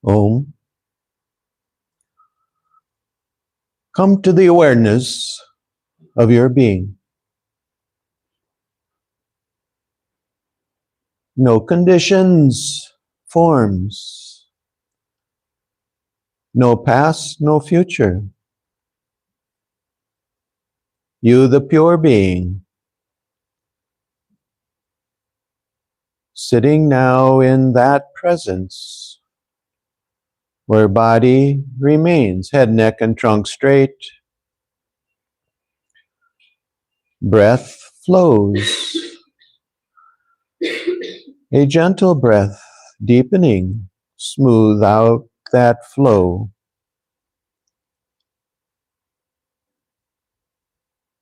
Om. Come to the awareness of your being. No conditions, forms. No past, no future. You, the pure being, sitting now in that presence where body remains head, neck, and trunk straight. Breath flows. A gentle breath, deepening, smooth out that flow.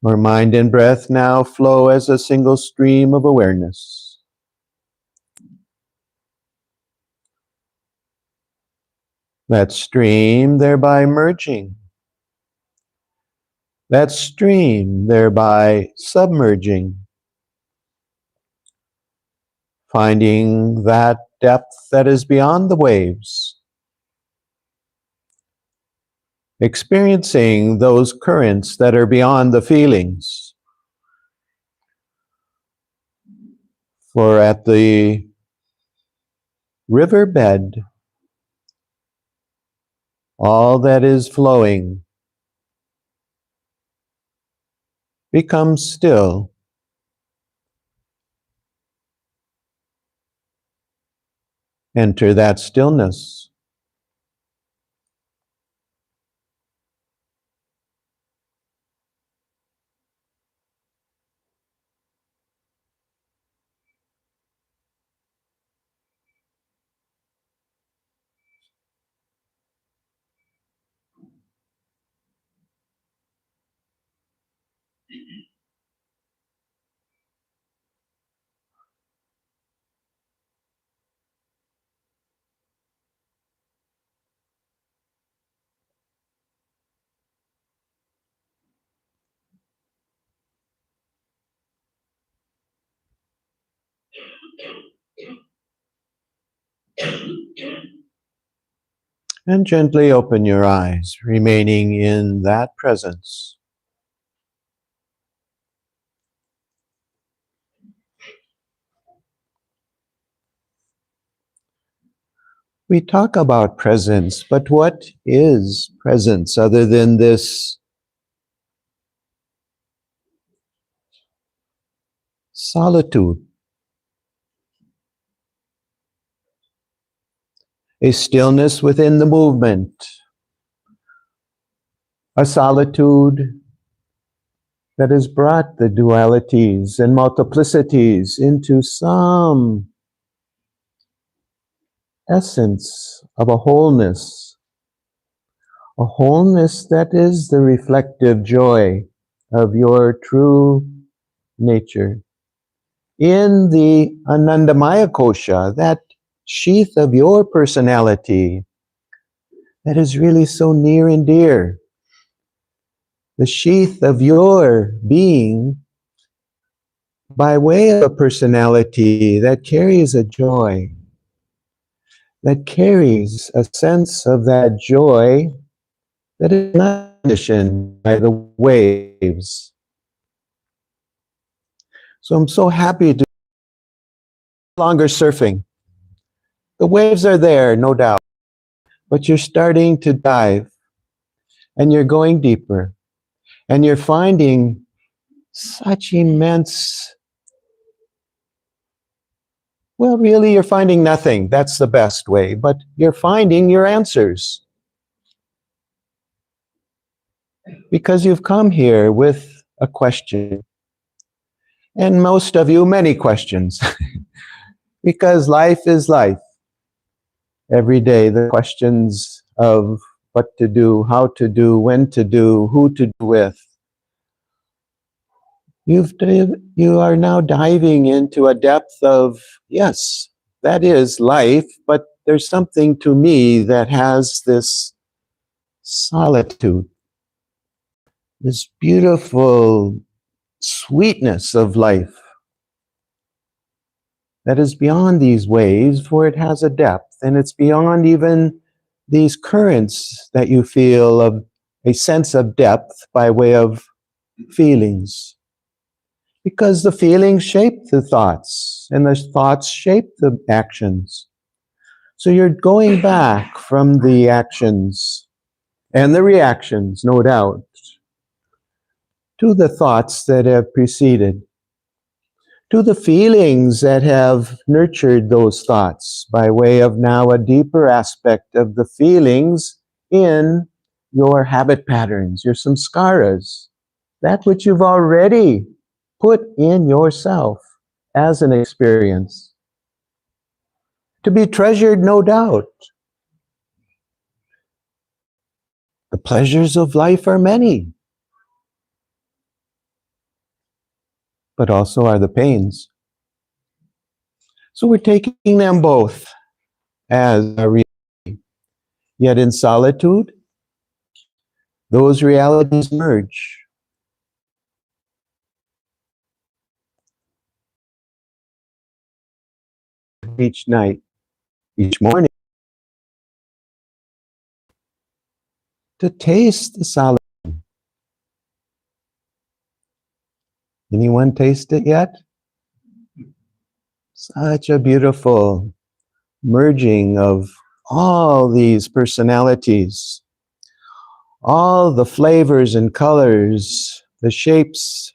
Our mind and breath now flow as a single stream of awareness. That stream thereby merging. That stream thereby submerging. Finding that depth that is beyond the waves. Experiencing those currents that are beyond the feelings. For at the riverbed, all that is flowing becomes still. Enter that stillness. And gently open your eyes, remaining in that presence. We talk about presence, but what is presence other than this solitude? A stillness within the movement. A solitude that has brought the dualities and multiplicities into some essence of a wholeness that is the reflective joy of your true nature. In the Anandamaya Kosha, that sheath of your personality that is really so near and dear, the sheath of your being by way of a personality that carries a joy, that carries a sense of that joy that is not conditioned by the waves. So I'm so happy to no longer surfing. The waves are there, no doubt, but you're starting to dive and you're going deeper and you're finding such immense, well, really, you're finding nothing. That's the best way, but you're finding your answers because you've come here with a question. And most of you, many questions, because life is life. Every day, the questions of what to do, how to do, when to do, who to do with. You are now diving into a depth of, yes, that is life, but there's something to me that has this solitude, this beautiful sweetness of life that is beyond these waves, for it has a depth, and it's beyond even these currents that you feel of a sense of depth by way of feelings. Because the feelings shape the thoughts, and the thoughts shape the actions. So you're going back from the actions and the reactions, no doubt, to the thoughts that have preceded, to the feelings that have nurtured those thoughts by way of now a deeper aspect of the feelings in your habit patterns, your samskaras, that which you've already put in yourself as an experience. To be treasured, no doubt. The pleasures of life are many, but also are the pains. So we're taking them both as a reality. Yet in solitude, those realities merge. Each night, each morning, to taste the solitude. Anyone taste it yet? Such a beautiful merging of all these personalities, all the flavors and colors, the shapes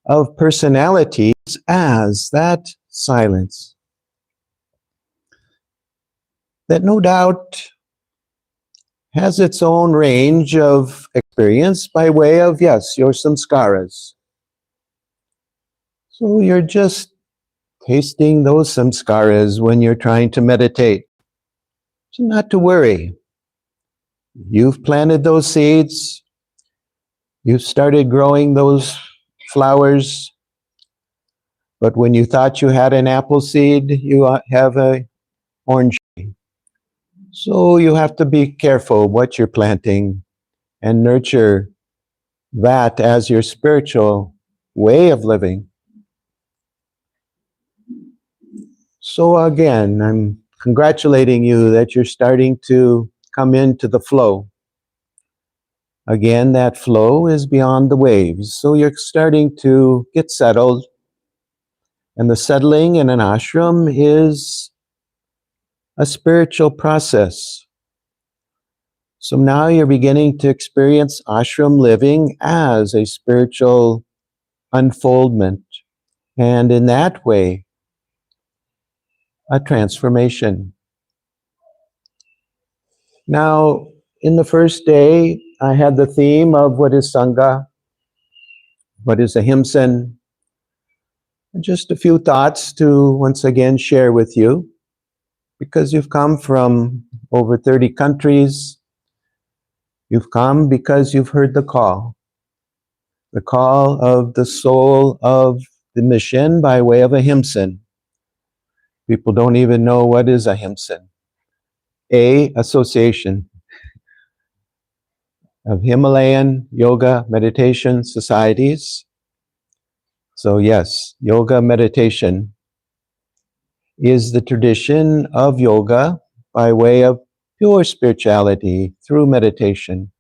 of personalities as that silence. That no doubt has its own range of experience by way of, yes, your samskaras. So you're just tasting those samskaras when you're trying to meditate. So not to worry. You've planted those seeds. You've started growing those flowers. But when you thought you had an apple seed, you have an orange tree. So you have to be careful what you're planting and nurture that as your spiritual way of living. So again, I'm congratulating you that you're starting to come into the flow. Again, that flow is beyond the waves. So you're starting to get settled. And the settling in an ashram is a spiritual process. So now you're beginning to experience ashram living as a spiritual unfoldment. And in that way, a transformation. Now, in the first day, I had the theme of what is Sangha, what is AHYMSIN, and just a few thoughts to once again share with you, because you've come from over 30 countries. You've come because you've heard the call of the soul of the mission by way of AHYMSIN. People don't even know what is AHYMSIN. Association of Himalayan yoga meditation societies. So yes, yoga meditation is the tradition of yoga by way of pure spirituality through meditation.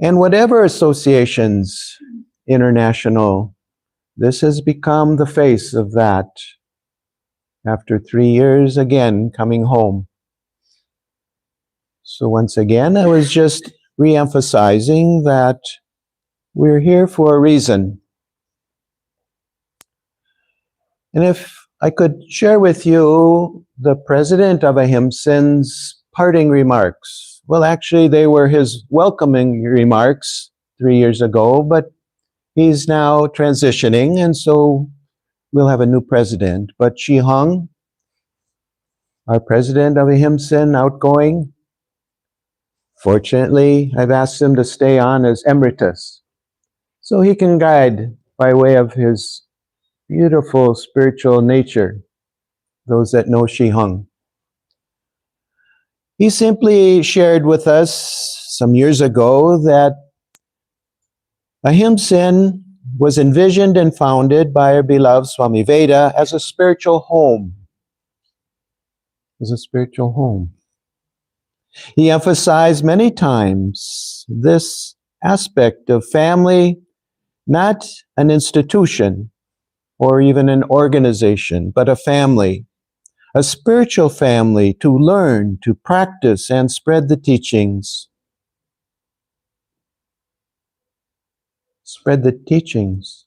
And whatever associations, international, this has become the face of that after 3 years again coming home. So once again, I was just re-emphasizing that we're here for a reason. And if I could share with you the president of AHYMSIN's parting remarks. Well, actually, they were his welcoming remarks 3 years ago, but he's now transitioning, and so we'll have a new president. But Shi Hung, our president of AHYMSIN, outgoing, fortunately, I've asked him to stay on as emeritus, so he can guide by way of his beautiful spiritual nature, those that know Shi Hung. He simply shared with us some years ago that AHYMSIN was envisioned and founded by our beloved Swami Veda as a spiritual home. As a spiritual home. He emphasized many times this aspect of family, not an institution or even an organization, but a family, a spiritual family to learn, to practice, and spread the teachings. Spread the teachings.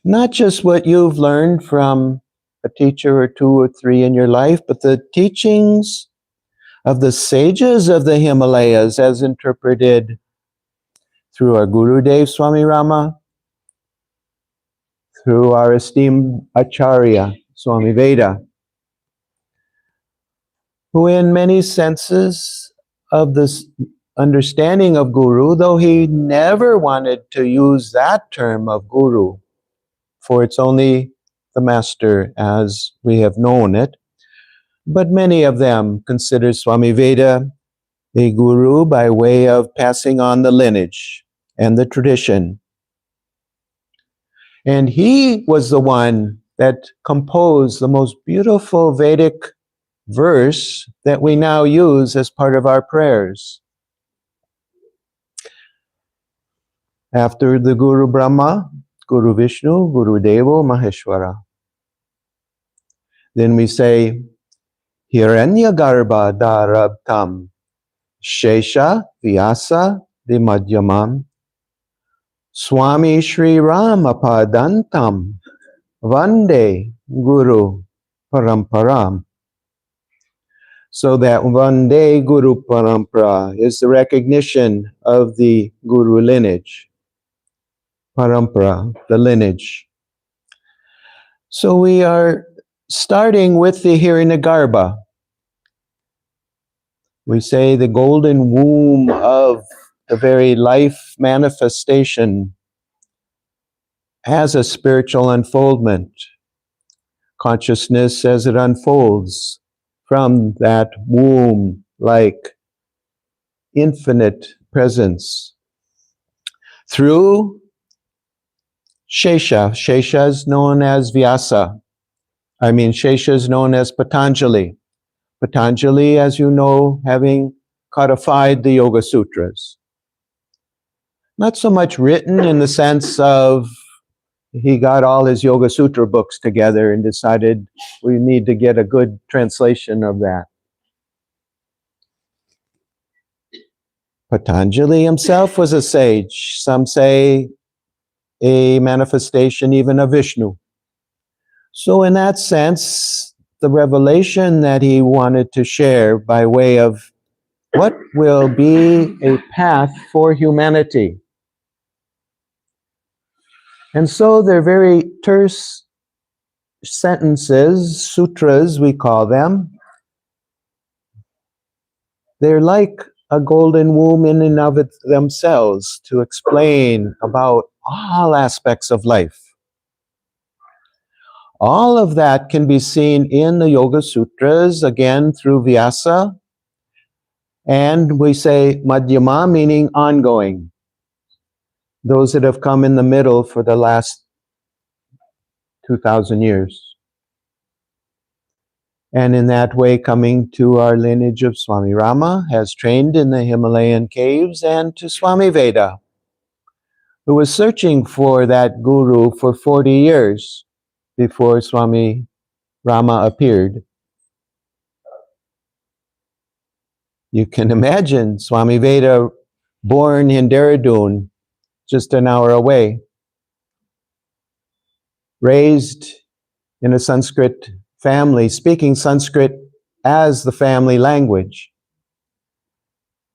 Not just what you've learned from a teacher or 2 or 3 in your life, but the teachings of the sages of the Himalayas as interpreted through our Gurudev Swami Rama, through our esteemed Acharya Swami Veda, who in many senses of this understanding of Guru, though he never wanted to use that term of Guru, for it's only the master as we have known it, but many of them consider Swami Veda a guru by way of passing on the lineage and the tradition. And he was the one that composed the most beautiful Vedic verse that we now use as part of our prayers. After the Guru Brahma, Guru Vishnu, Guru Devo Maheshwara. Then we say, Hiranyagarbha Darabtam, Shesha Vyasa Vimadhyamam, Swami Shri Ramapadantam, Vande Guru Paramparam. So that Vande Guru Parampara is the recognition of the Guru lineage. Parampara, the lineage. So we are starting with the Hiranyagarbha. We say the golden womb of the very life manifestation as a spiritual unfoldment. Consciousness as it unfolds from that womb like infinite presence. Through Shesha. Shesha is known as Vyasa. Shesha is known as Patanjali. Patanjali, as you know, having codified the Yoga Sutras. Not so much written in the sense of he got all his Yoga Sutra books together and decided we need to get a good translation of that. Patanjali himself was a sage. Some say a manifestation even of Vishnu. So in that sense, the revelation that he wanted to share by way of what will be a path for humanity. And so they're very terse sentences, sutras we call them. They're like a golden womb in and of themselves to explain about all aspects of life. All of that can be seen in the Yoga Sutras, again through Vyasa. And we say Madhyama, meaning ongoing. those that have come in the middle for the last 2,000 years. And in that way, coming to our lineage of Swami Rama, has trained in the Himalayan caves, and to Swami Veda, who was searching for that guru for 40 years before Swami Rama appeared. You can imagine Swami Veda, born in Dehradun, just an hour away, raised in a Sanskrit family, speaking Sanskrit as the family language,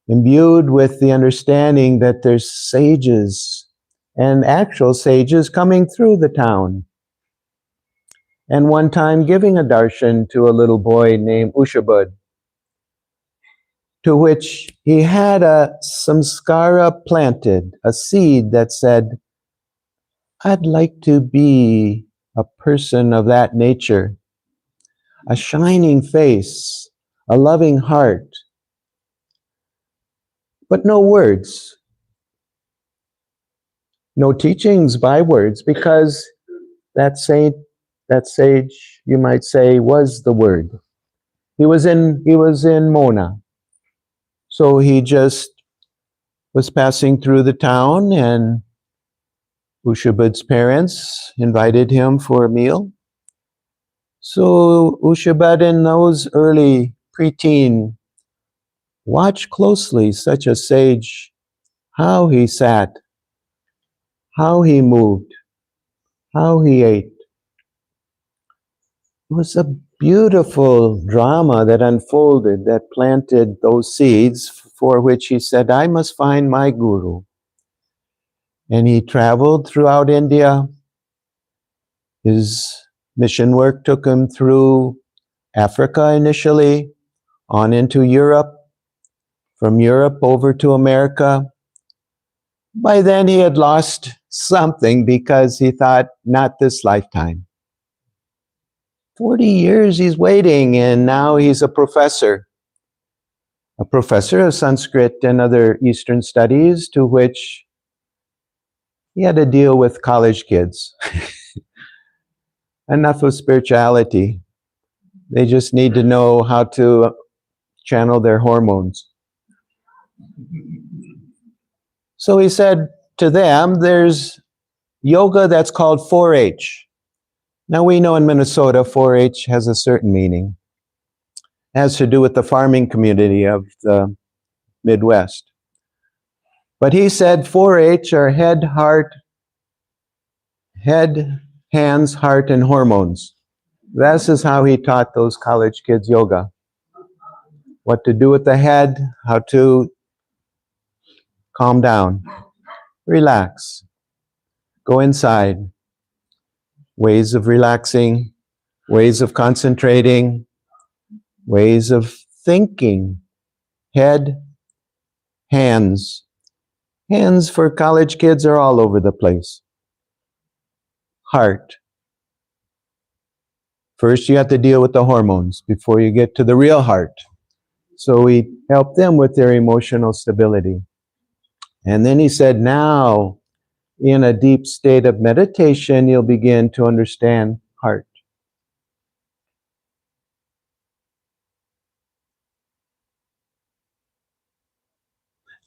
imbued with the understanding that there's sages and actual sages coming through the town. And one time giving a darshan to a little boy named Ushabud, to which he had a samskara planted, a seed that said, I'd like to be a person of that nature, a shining face, a loving heart, but no words, no teachings by words, because that saint, that sage, you might say, was the word. He was in Mona. So he just was passing through the town, and Ushabud's parents invited him for a meal. So Ushabud, in those early preteen, watched closely such a sage, how he sat, how he moved, how he ate. It was a beautiful drama that unfolded, that planted those seeds for which he said, I must find my guru. And he traveled throughout India. His mission work took him through Africa initially, on into Europe, from Europe over to America. By then he had lost something because he thought, not this lifetime. 40 years he's waiting, and now he's a professor of Sanskrit and other Eastern studies, to which he had to deal with college kids. Enough of spirituality. They just need to know how to channel their hormones. So he said to them, there's yoga that's called 4-H. Now we know in Minnesota 4-H has a certain meaning. It has to do with the farming community of the Midwest. But he said 4-H are head, hands, heart, and hormones. This is how he taught those college kids yoga. What to do with the head, how to calm down, relax, go inside. Ways of relaxing, ways of concentrating, ways of thinking. Head, hands. Hands for college kids are all over the place. Heart. First you have to deal with the hormones before you get to the real heart. So we help them with their emotional stability. And then he said, now, in a deep state of meditation, you'll begin to understand heart.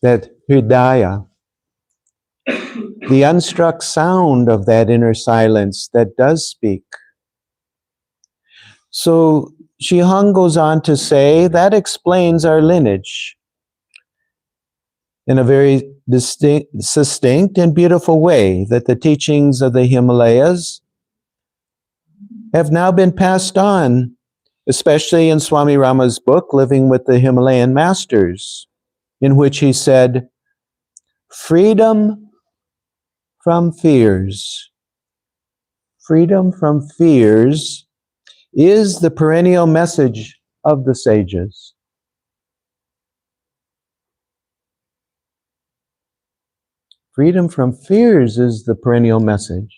That hridaya, the unstruck sound of that inner silence that does speak. So Shihang goes on to say that explains our lineage in a very succinct and beautiful way, that the teachings of the Himalayas have now been passed on, especially in Swami Rama's book, Living with the Himalayan Masters, in which he said, freedom from fears. Freedom from fears is the perennial message of the sages. Freedom from fears is the perennial message.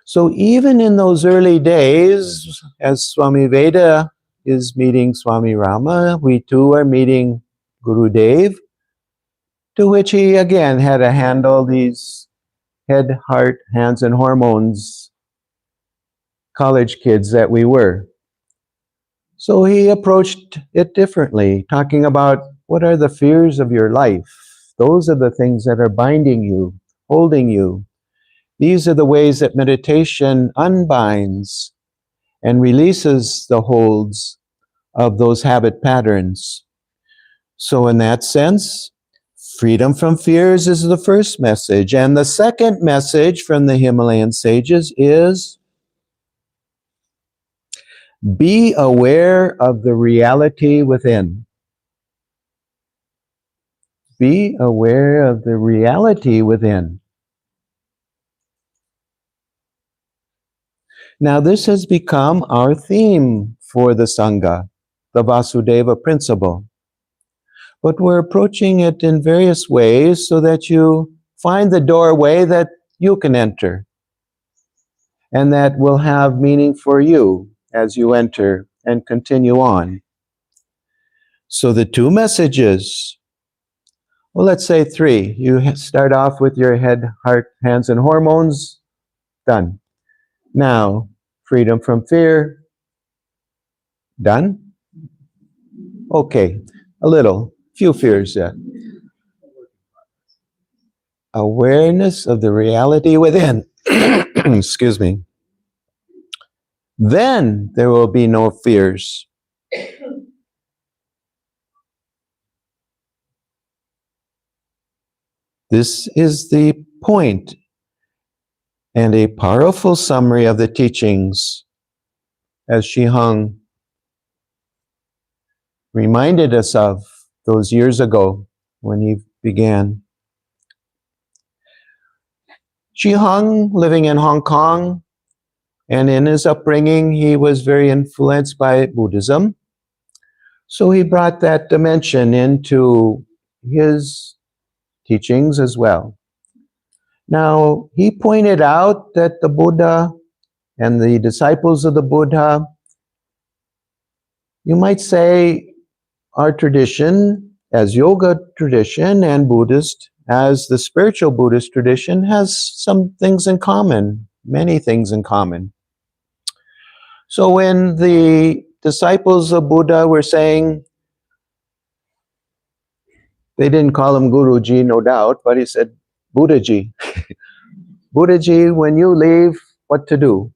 So even in those early days, as Swami Veda is meeting Swami Rama, we too are meeting Guru Dev. to which he again had to handle these head, heart, hands, and hormones college kids that we were. So he approached it differently, talking about what are the fears of your life. Those are the things that are binding you, holding you. These are the ways that meditation unbinds and releases the holds of those habit patterns. So in that sense, freedom from fears is the first message. And the second message from the Himalayan sages is be aware of the reality within. Be aware of the reality within. Now, this has become our theme for the Sangha, the Vasudeva principle. But we're approaching it in various ways so that you find the doorway that you can enter and that will have meaning for you as you enter and continue on. So the two messages, well, let's say three. You start off with your head, heart, hands, and hormones. Done. Now, freedom from fear. Done? Okay, few fears yet. Awareness of the reality within. Excuse me. Then there will be no fears. This is the point and a powerful summary of the teachings as Shihang reminded us of those years ago when he began. Shihang, living in Hong Kong, and in his upbringing, he was very influenced by Buddhism. So he brought that dimension into his teachings as well. Now, he pointed out that the Buddha and the disciples of the Buddha, you might say, our tradition as yoga tradition and Buddhist as the spiritual Buddhist tradition has some things in common, many things in common. So when the disciples of Buddha were saying, they didn't call him Guruji, no doubt, but he said, Buddhaji. Buddhaji, when you leave, what to do?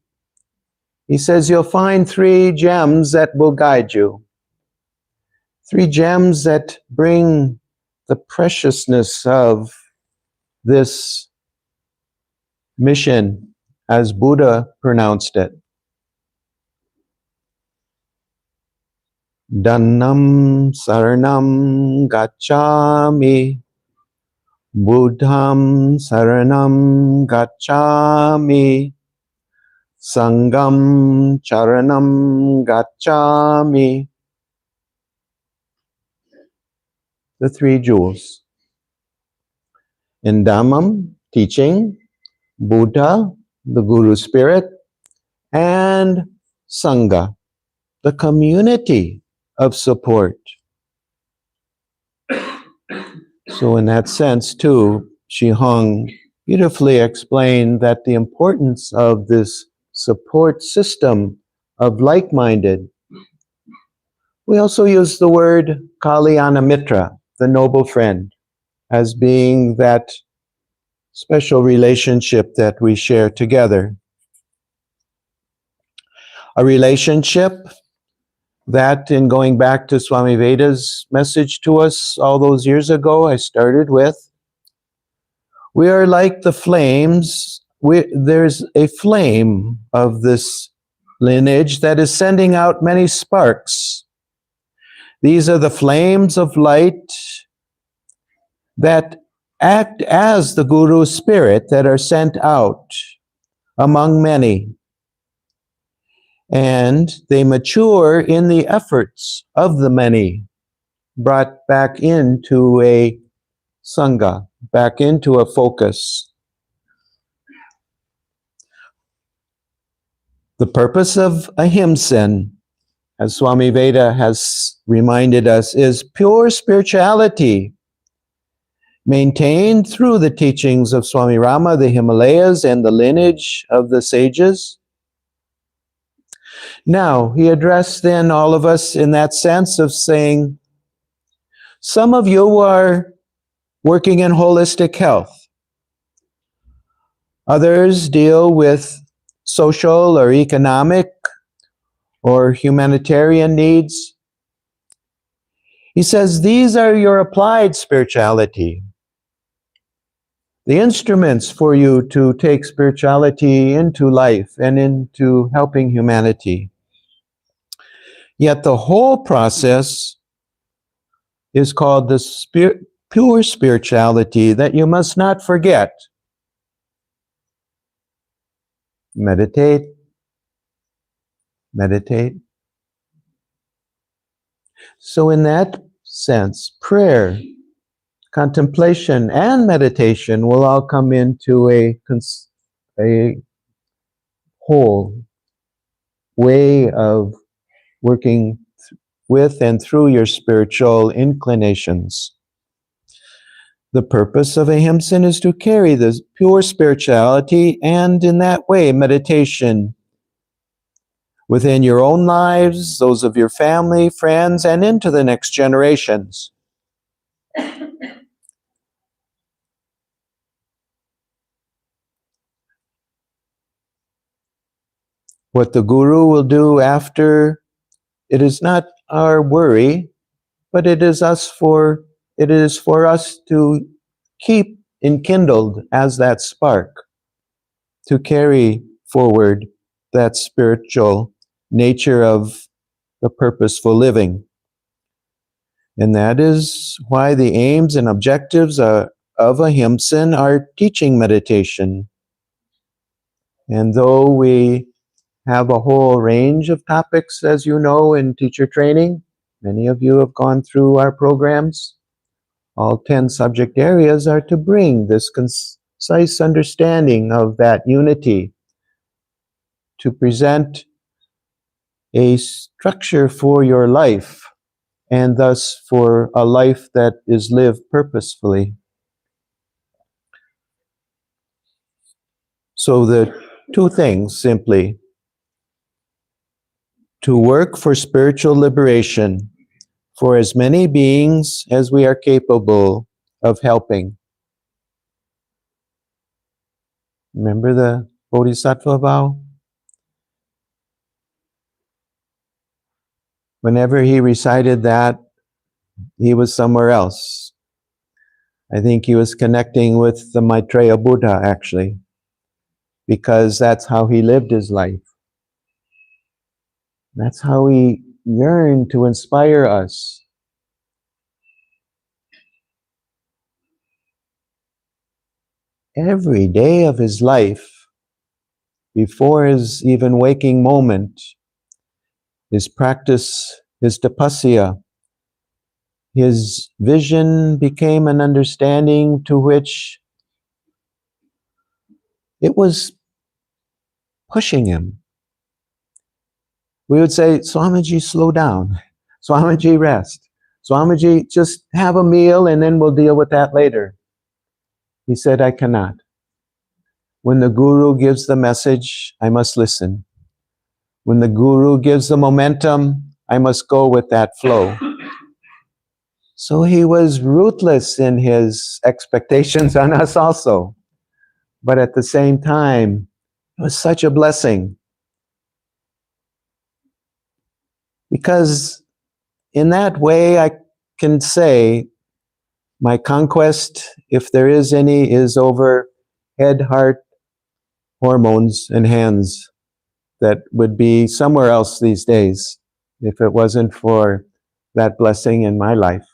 He says, you'll find 3 gems that will guide you. 3 gems that bring the preciousness of this mission, as Buddha pronounced it. Dannam saranam gacchami, Buddham saranam gacchami, Sangam charanam gacchami. The 3 jewels. In Dhammam, teaching, Buddha, the Guru Spirit, and Sangha, the community of support. So in that sense, too, Shihang beautifully explained that the importance of this support system of like-minded. We also use the word Kalyana Mitra, the noble friend, as being that special relationship that we share together. A relationship that, in going back to Swami Veda's message to us all those years ago, I started with, we are like the flames. There's a flame of this lineage that is sending out many sparks. These are the flames of light that act as the Guru Spirit that are sent out among many. And they mature in the efforts of the many, brought back into a Sangha, back into a focus. The purpose of AHYMSIN, as Swami Veda has reminded us, is pure spirituality, maintained through the teachings of Swami Rama, the Himalayas, and the lineage of the sages. Now, he addressed then all of us in that sense of saying, some of you are working in holistic health. Others deal with social or economic or humanitarian needs. He says, these are your applied spirituality, the instruments for you to take spirituality into life and into helping humanity. Yet the whole process is called the pure spirituality that you must not forget. Meditate, meditate. So in that sense, prayer, contemplation, and meditation will all come into a whole way of working with and through your spiritual inclinations. The purpose of AHYMSIN is to carry this pure spirituality and in that way meditation within your own lives, those of your family, friends, and into the next generations. What the Guru will do after, it is not our worry, but it is for us to keep enkindled as that spark, to carry forward that spiritual nature of the purposeful living. And that is why the aims and objectives of AHYMSIN are teaching meditation. And though we have a whole range of topics, as you know, in teacher training, many of you have gone through our programs. All 10 subject areas are to bring this concise understanding of that unity, to present a structure for your life, and thus for a life that is lived purposefully. So the two things simply: to work for spiritual liberation for as many beings as we are capable of helping. Remember the Bodhisattva vow? Whenever he recited that, he was somewhere else. I think he was connecting with the Maitreya Buddha, actually, because that's how he lived his life. That's how he yearned to inspire us. Every day of his life, before his even waking moment, his practice, his tapasya, his vision became an understanding to which it was pushing him. We would say, Swamiji, slow down. Swamiji, rest. Swamiji, just have a meal and then we'll deal with that later. He said, I cannot. When the Guru gives the message, I must listen. When the Guru gives the momentum, I must go with that flow. So he was ruthless in his expectations on us also. But at the same time, it was such a blessing. Because in that way, I can say my conquest, if there is any, is over head, heart, hormones, and hands that would be somewhere else these days if it wasn't for that blessing in my life.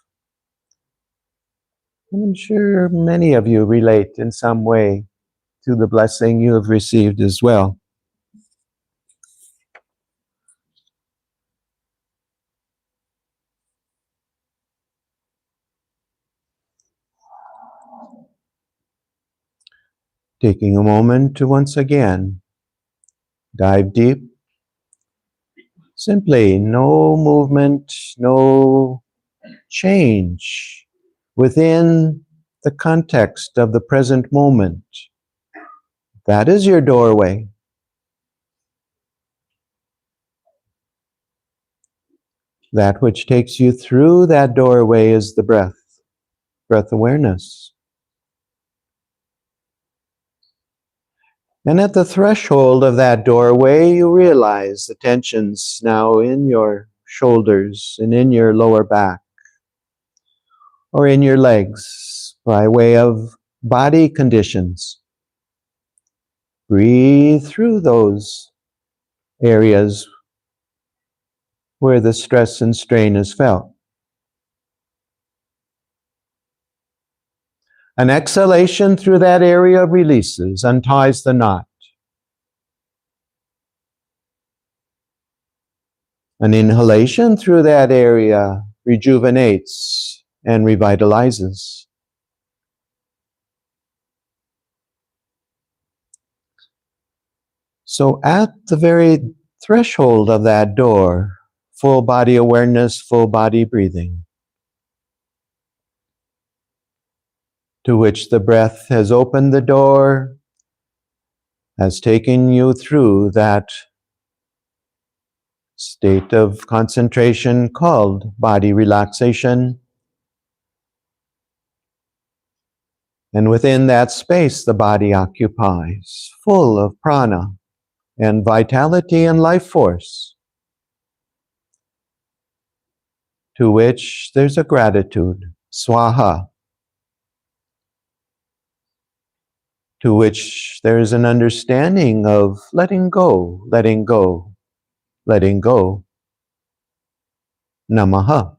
I'm sure many of you relate in some way to the blessing you have received as well. Taking a moment to once again dive deep. Simply no movement, no change within the context of the present moment. That is your doorway. That which takes you through that doorway is the breath awareness. And at the threshold of that doorway, you realize the tensions now in your shoulders and in your lower back or in your legs by way of body conditions. Breathe through those areas where the stress and strain is felt. An exhalation through that area releases, unties the knot. An inhalation through that area rejuvenates and revitalizes. So at the very threshold of that door, full body awareness, full body breathing, to which the breath has opened the door, has taken you through that state of concentration called body relaxation. And within that space, the body occupies, full of prana and vitality and life force, to which there's a gratitude, swaha, to which there's an understanding of letting go, letting go, letting go, namaha.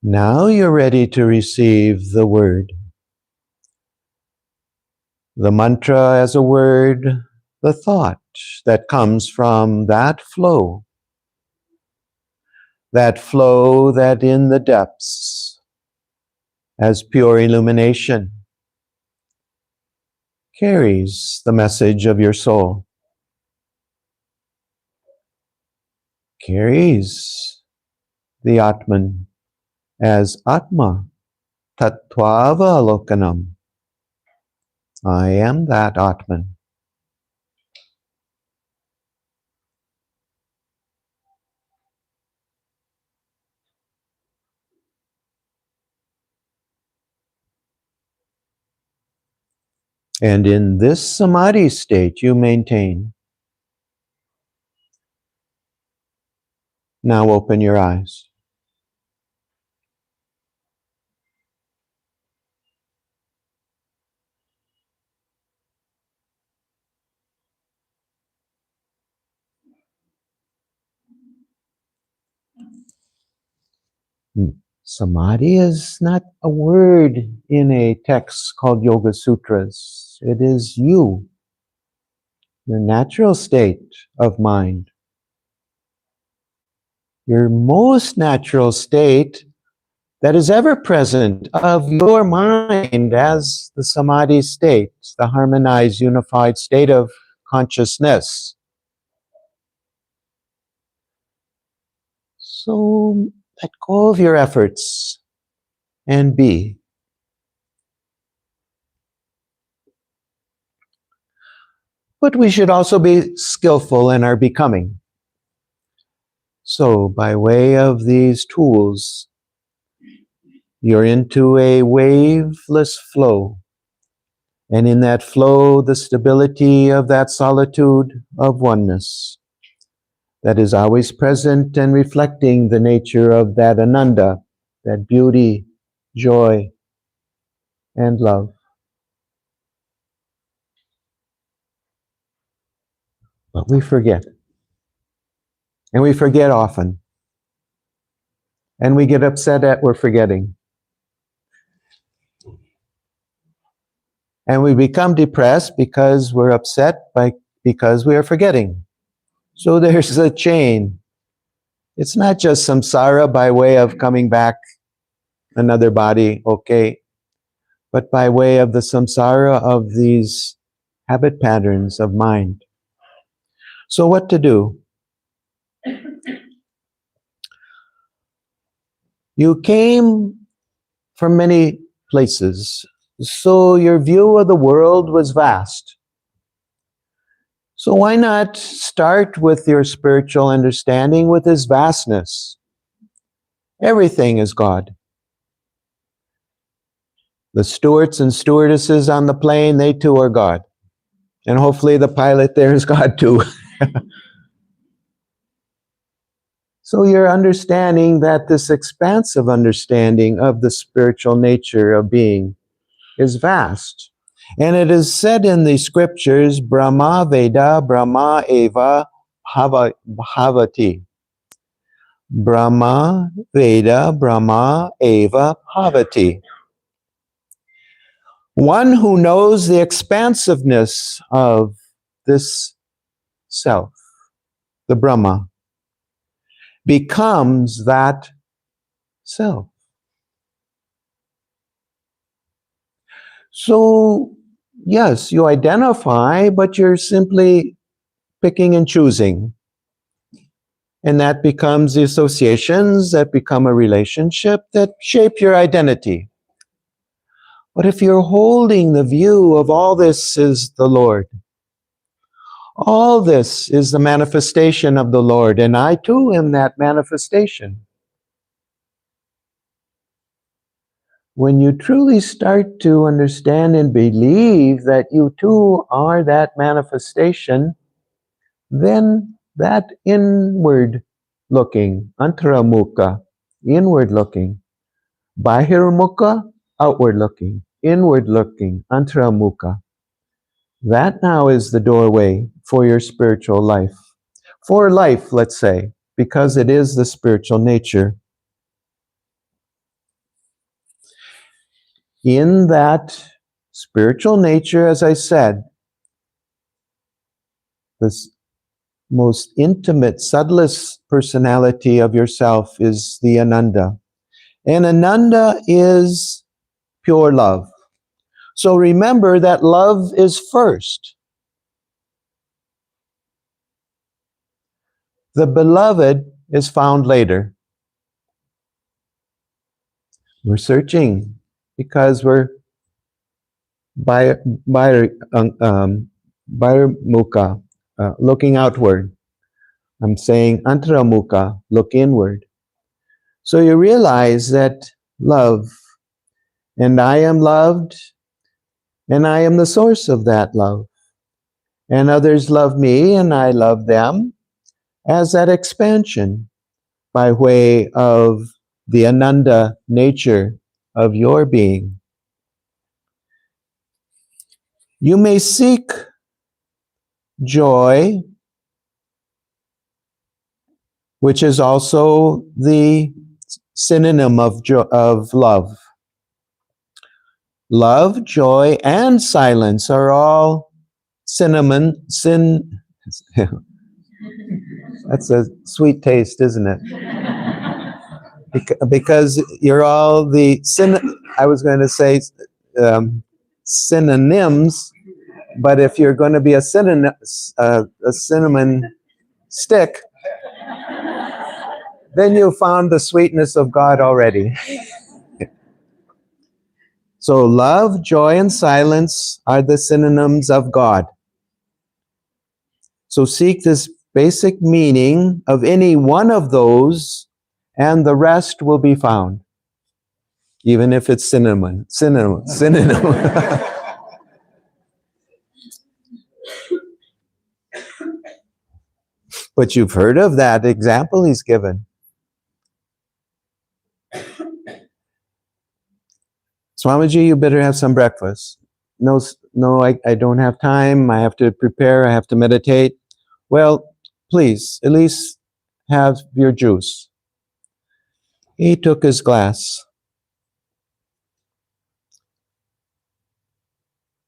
Now you're ready to receive the word. The mantra as a word, the thought that comes from that flow that in the depths as pure illumination carries the message of your soul, carries the Atman as Atma, Tattvava Lokanam. I am that Atman. And in this samadhi state you maintain. Now open your eyes. Samadhi is not a word in a text called Yoga Sutras. It is you, your natural state of mind. Your most natural state that is ever present of your mind as the Samadhi state, the harmonized, unified state of consciousness. So let go of your efforts and be. But we should also be skillful in our becoming. So by way of these tools, you're into a waveless flow. And in that flow, the stability of that solitude of oneness that is always present and reflecting the nature of that ananda, that beauty, joy, and love. But we forget. And we forget often. And we get upset at we're forgetting. And we become depressed because we're upset because we are forgetting. So there's a chain. It's not just samsara by way of coming back another body, okay, but by way of the samsara of these habit patterns of mind. So what to do? You came from many places, so your view of the world was vast. So why not start with your spiritual understanding with this vastness? Everything is God. The stewards and stewardesses on the plane, they too are God. And hopefully the pilot there is God too. So you're understanding that this expansive understanding of the spiritual nature of being is vast. And it is said in the scriptures, Brahma Veda, Brahma Eva Bhavati. Brahma Veda, Brahma Eva Bhavati. One who knows the expansiveness of this self, the Brahma, becomes that self. So, yes, you identify, but you're simply picking and choosing. And that becomes the associations that become a relationship that shape your identity. But if you're holding the view of all this is the Lord, all this is the manifestation of the Lord, and I too am that manifestation. When you truly start to understand and believe that you too are that manifestation, then that inward looking, antara-mukha, inward looking, bahir-mukha, outward looking, inward looking, antara-mukha, that now is the doorway for your spiritual life. For life, let's say, because it is the spiritual nature. In that spiritual nature, as I said, this most intimate, subtlest personality of yourself is the Ananda. And Ananda is pure love. So remember that love is first. The beloved is found later. We're searching because we're mukha, looking outward. I'm saying antara-mukha, look inward. So you realize that love, and I am loved, and I am the source of that love. And others love me, and I love them, as that expansion by way of the Ananda nature of your being. You may seek joy, which is also the synonym of love. Love, joy, and silence are all that's a sweet taste, isn't it? Because you're all the I was going to say synonyms, but if you're going to be a cinnamon stick, then you found the sweetness of God already. So love, joy, and silence are the synonyms of God. So seek this basic meaning of any one of those, and the rest will be found. Even if it's synonym. But you've heard of that example he's given. Swamiji, you better have some breakfast. No, I don't have time. I have to prepare. I have to meditate. Well, please, at least have your juice. He took his glass.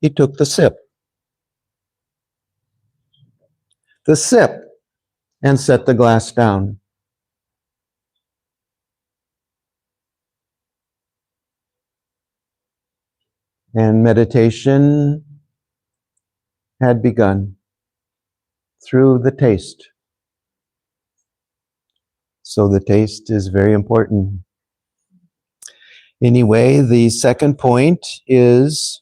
He took the sip. And set the glass down. And meditation had begun through the taste. So the taste is very important. Anyway, the second point is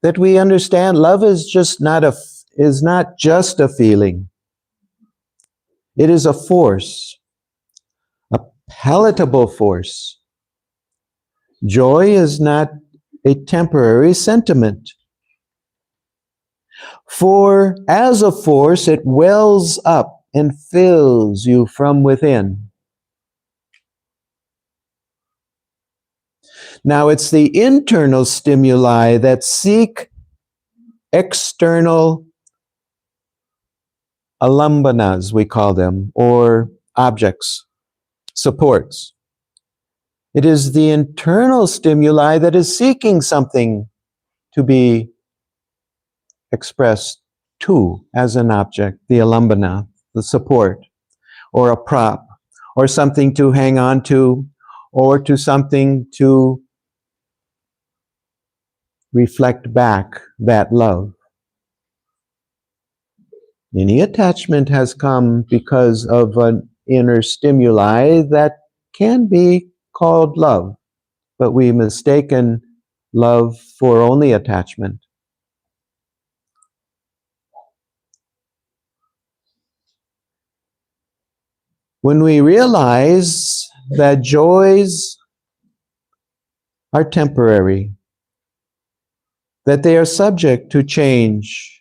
that we understand love is not just a feeling. It is a force, a palatable force. Joy is not a temporary sentiment. For as a force, it wells up and fills you from within. Now, it's the internal stimuli that seek external alambanas, we call them, or objects, supports. It is the internal stimuli that is seeking something to be expressed to as an object, the alambana, the support, or a prop, or something to hang on to, or to something to reflect back that love. Any attachment has come because of an inner stimuli that can be called love, but we mistaken love for only attachment. When we realize that joys are temporary, that they are subject to change,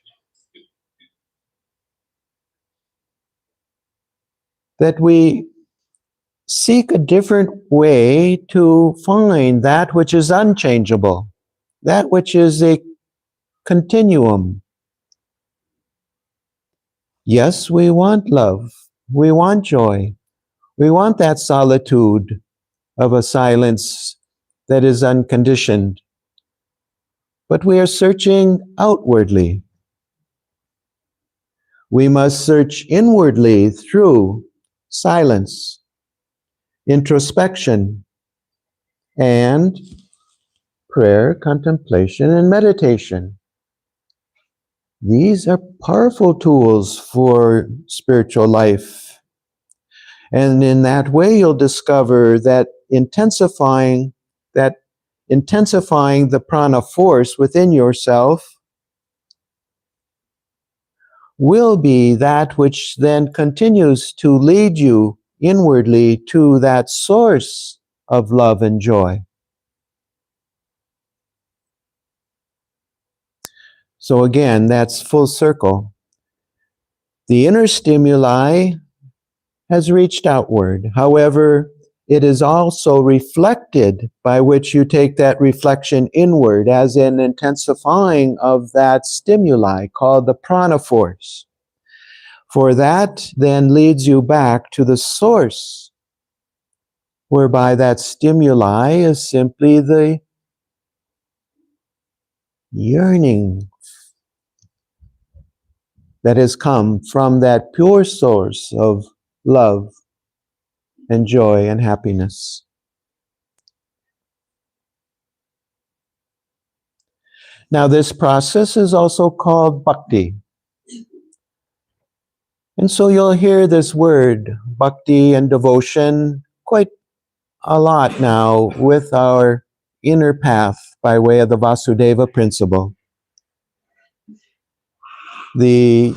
that we seek a different way to find that which is unchangeable, that which is a continuum. Yes, we want love, we want joy, we want that solitude of a silence that is unconditioned, but we are searching outwardly. We must search inwardly through silence, introspection, and prayer, contemplation, and meditation. These are powerful tools for spiritual life. And in that way, you'll discover that intensifying the prana force within yourself will be that which then continues to lead you inwardly to that source of love and joy. So again, that's full circle. The inner stimuli has reached outward. However, it is also reflected by which you take that reflection inward as an intensifying of that stimuli called the prana force. For that then leads you back to the source, whereby that stimuli is simply the yearning that has come from that pure source of love and joy and happiness. Now, this process is also called bhakti. And so you'll hear this word, bhakti and devotion, quite a lot now with our inner path by way of the Vasudeva principle. The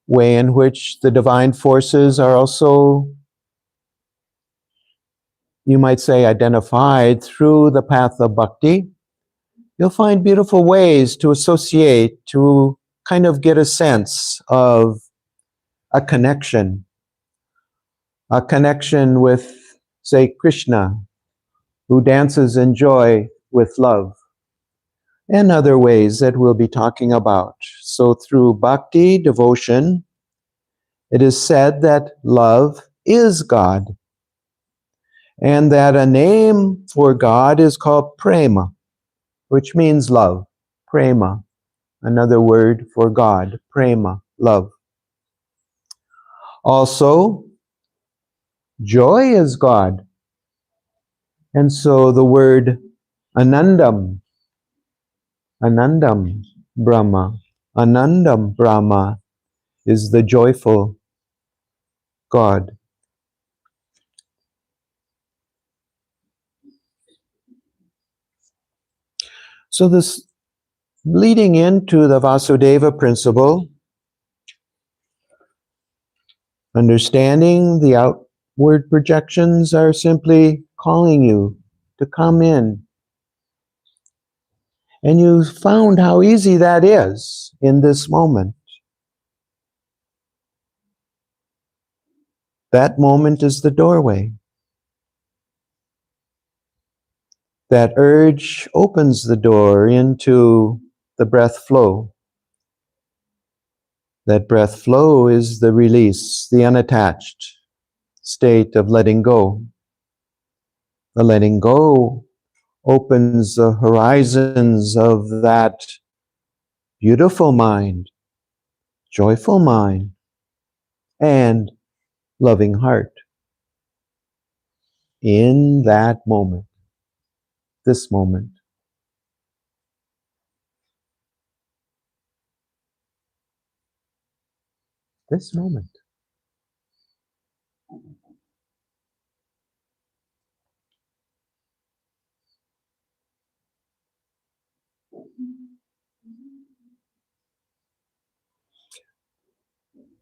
way in which the divine forces are also, you might say, identified through the path of bhakti. You'll find beautiful ways to associate, to kind of get a sense of a connection with, say, Krishna, who dances in joy with love, and other ways that we'll be talking about. So through bhakti, devotion, it is said that love is God, and that a name for God is called prema, which means love. Prema, another word for God, prema, love. Also, joy is God. And so the word anandam, Brahma is the joyful God. So this leading into the Vasudeva principle, understanding the outward projections are simply calling you to come in. And you found how easy that is in this moment. That moment is the doorway. That urge opens the door into the breath flow. That breath flow is the release, the unattached state of letting go. The letting go opens the horizons of that beautiful mind, joyful mind, and loving heart. In that moment, this moment. This moment.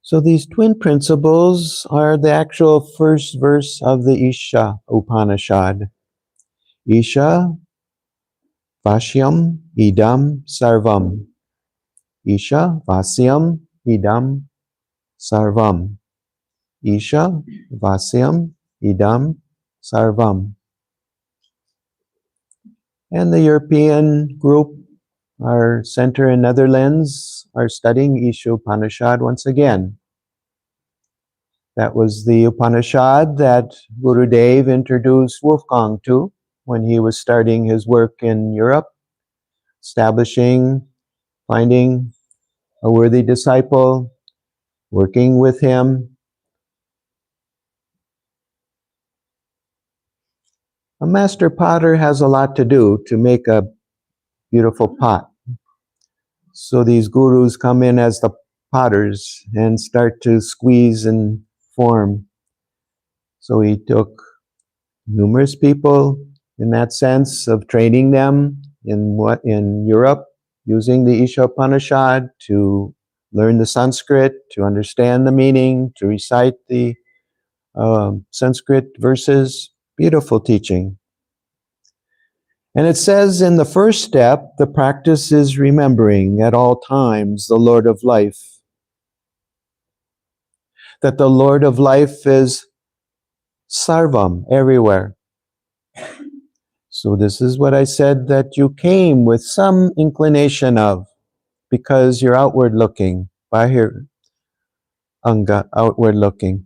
So these twin principles are the actual first verse of the Isha Upanishad. Isha Vashyam Idam Sarvam. Isha Vasyam Idam Sarvam. Isha Vasyam Idam Sarvam. And the European group, our center in Netherlands, are studying Isha Upanishad once again. That was the Upanishad that Gurudev introduced Wolfgang to when he was starting his work in Europe, establishing, finding a worthy disciple, working with him. A master potter has a lot to do to make a beautiful pot. So these gurus come in as the potters and start to squeeze and form. So he took numerous people in that sense of training them in Europe, using the Isha Upanishad to learn the Sanskrit, to understand the meaning, to recite the Sanskrit verses. Beautiful teaching. And it says in the first step, the practice is remembering at all times the Lord of life. That the Lord of life is sarvam, everywhere. So this is what I said that you came with some inclination of, because you're outward looking, bahir anga, outward looking.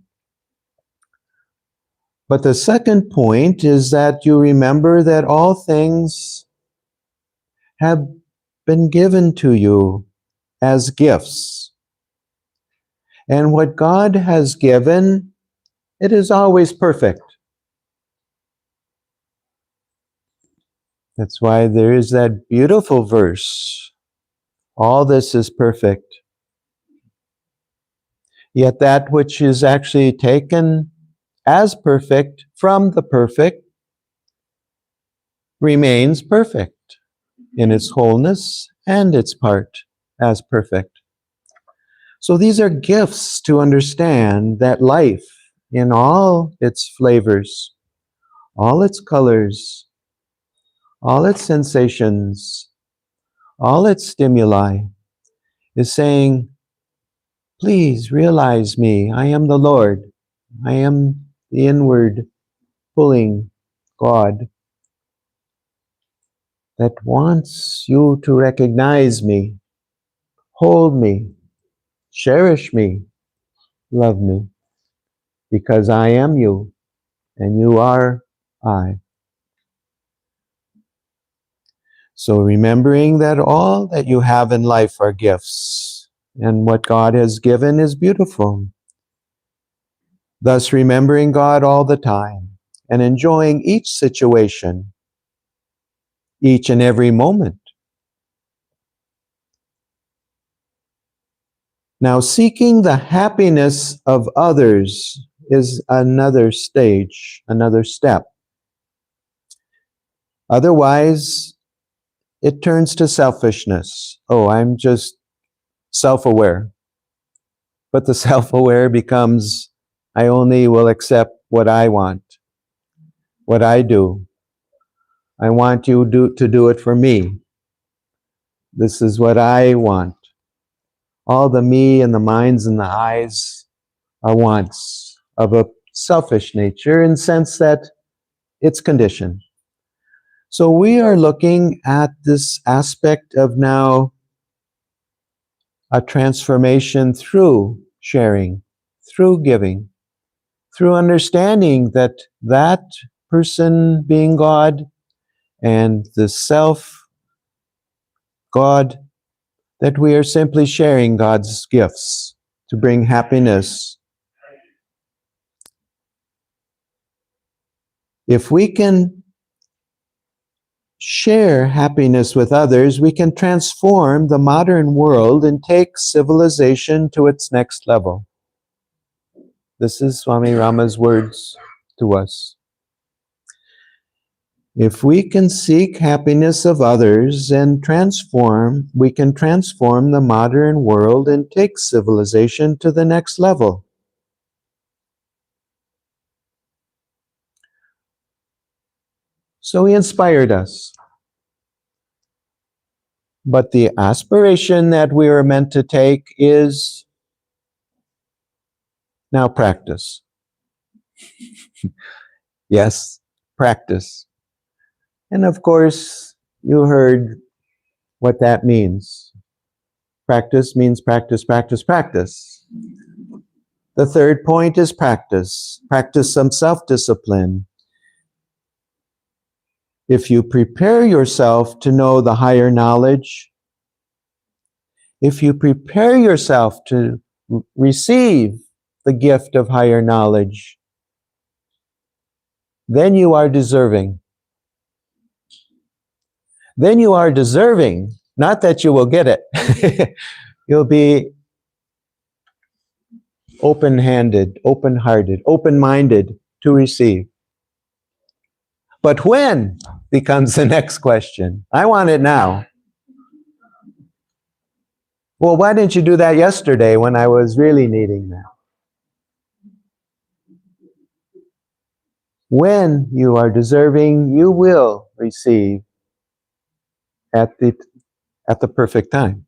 But the second point is that you remember that all things have been given to you as gifts. And what God has given, it is always perfect. That's why there is that beautiful verse. All this is perfect. Yet that which is actually taken as perfect from the perfect remains perfect in its wholeness and its part as perfect. So these are gifts to understand that life in all its flavors, all its colors, all its sensations, all its stimuli is saying, please realize me. I am the Lord. I am the inward pulling God that wants you to recognize me, hold me, cherish me, love me, because I am you and you are I. So remembering that all that you have in life are gifts, and what God has given is beautiful. Thus remembering God all the time and enjoying each situation, each and every moment. Now seeking the happiness of others is another stage, another step. Otherwise, it turns to selfishness. Oh, I'm just self-aware. But the self-aware becomes, I only will accept what I want, what I do. I want you to do it for me. This is what I want. All the me and the minds and the eyes are wants of a selfish nature in the sense that it's conditioned. So we are looking at this aspect of now a transformation through sharing, through giving, through understanding that that person being God and the self, God, that we are simply sharing God's gifts to bring happiness. If we can share happiness with others, we can transform the modern world and take civilization to its next level. This is Swami Rama's words to us. If we can seek happiness of others and transform, we can transform the modern world and take civilization to the next level. So he inspired us. But the aspiration that we are meant to take is now practice. Yes, practice. And of course, you heard what that means. Practice means practice, practice, practice. The third point is practice. Practice some self-discipline. If you prepare yourself to know the higher knowledge, if you prepare yourself to receive the gift of higher knowledge, then you are deserving. Then you are deserving, not that you will get it. You'll be open-handed, open-hearted, open-minded to receive. But when becomes the next question. I want it now. Well, why didn't you do that yesterday when I was really needing that? When you are deserving, you will receive at the perfect time.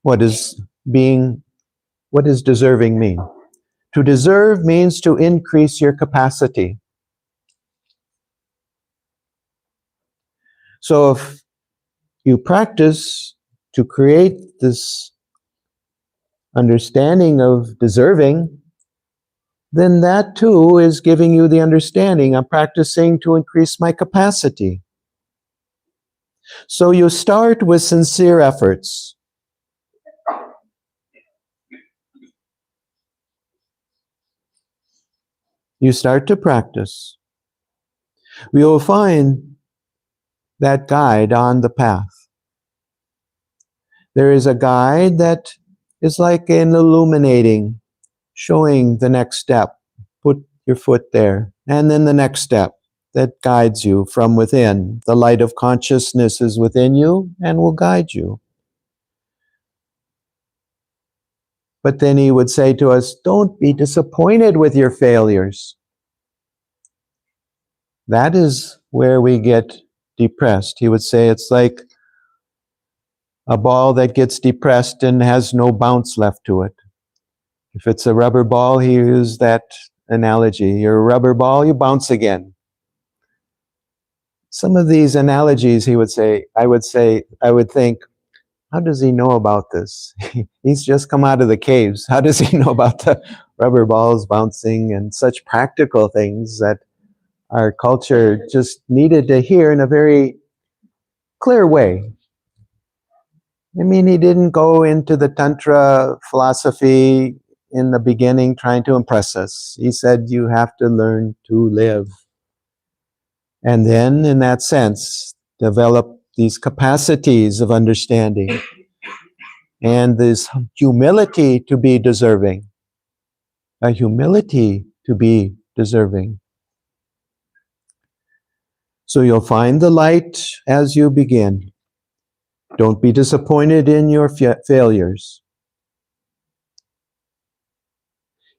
What does deserving mean? To deserve means to increase your capacity. So if you practice to create this understanding of deserving, then that too is giving you the understanding I'm practicing to increase my capacity. So you start with sincere efforts. You start to practice. We will find that guide on the path. There is a guide that is like an illuminating, showing the next step. Put your foot there. And then the next step that guides you from within. The light of consciousness is within you and will guide you. But then he would say to us, don't be disappointed with your failures. That is where we get depressed. He would say it's like a ball that gets depressed and has no bounce left to it. If it's a rubber ball, he used that analogy. You're a rubber ball, you bounce again. Some of these analogies I would think, how does he know about this? He's just come out of the caves. How does he know about the rubber balls bouncing and such practical things that our culture just needed to hear in a very clear way? I mean, he didn't go into the Tantra philosophy in the beginning trying to impress us. He said, you have to learn to live. And then, in that sense, develop these capacities of understanding, and this humility to be deserving. A humility to be deserving. So you'll find the light as you begin. Don't be disappointed in your failures.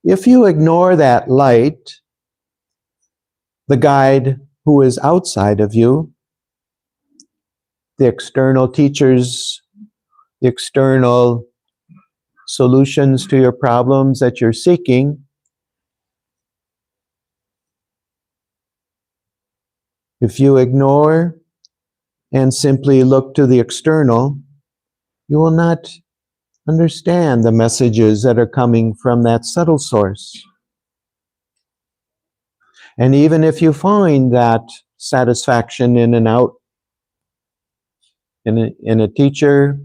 If you ignore that light, the guide who is outside of you, the external teachers, the external solutions to your problems that you're seeking, if you ignore and simply look to the external, you will not understand the messages that are coming from that subtle source. And even if you find that satisfaction in and out in a teacher,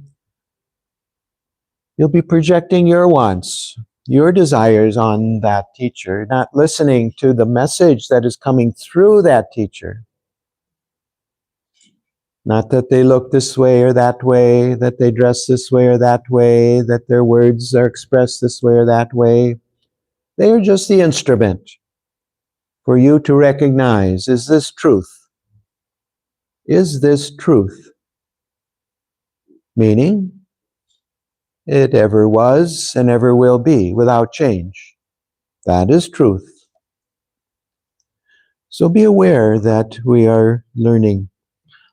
you'll be projecting your wants, your desires on that teacher, not listening to the message that is coming through that teacher. Not that they look this way or that way, that they dress this way or that way, that their words are expressed this way or that way. They are just the instrument for you to recognize, is this truth? Is this truth? Meaning, it ever was and ever will be without change. That is truth. So be aware that we are learning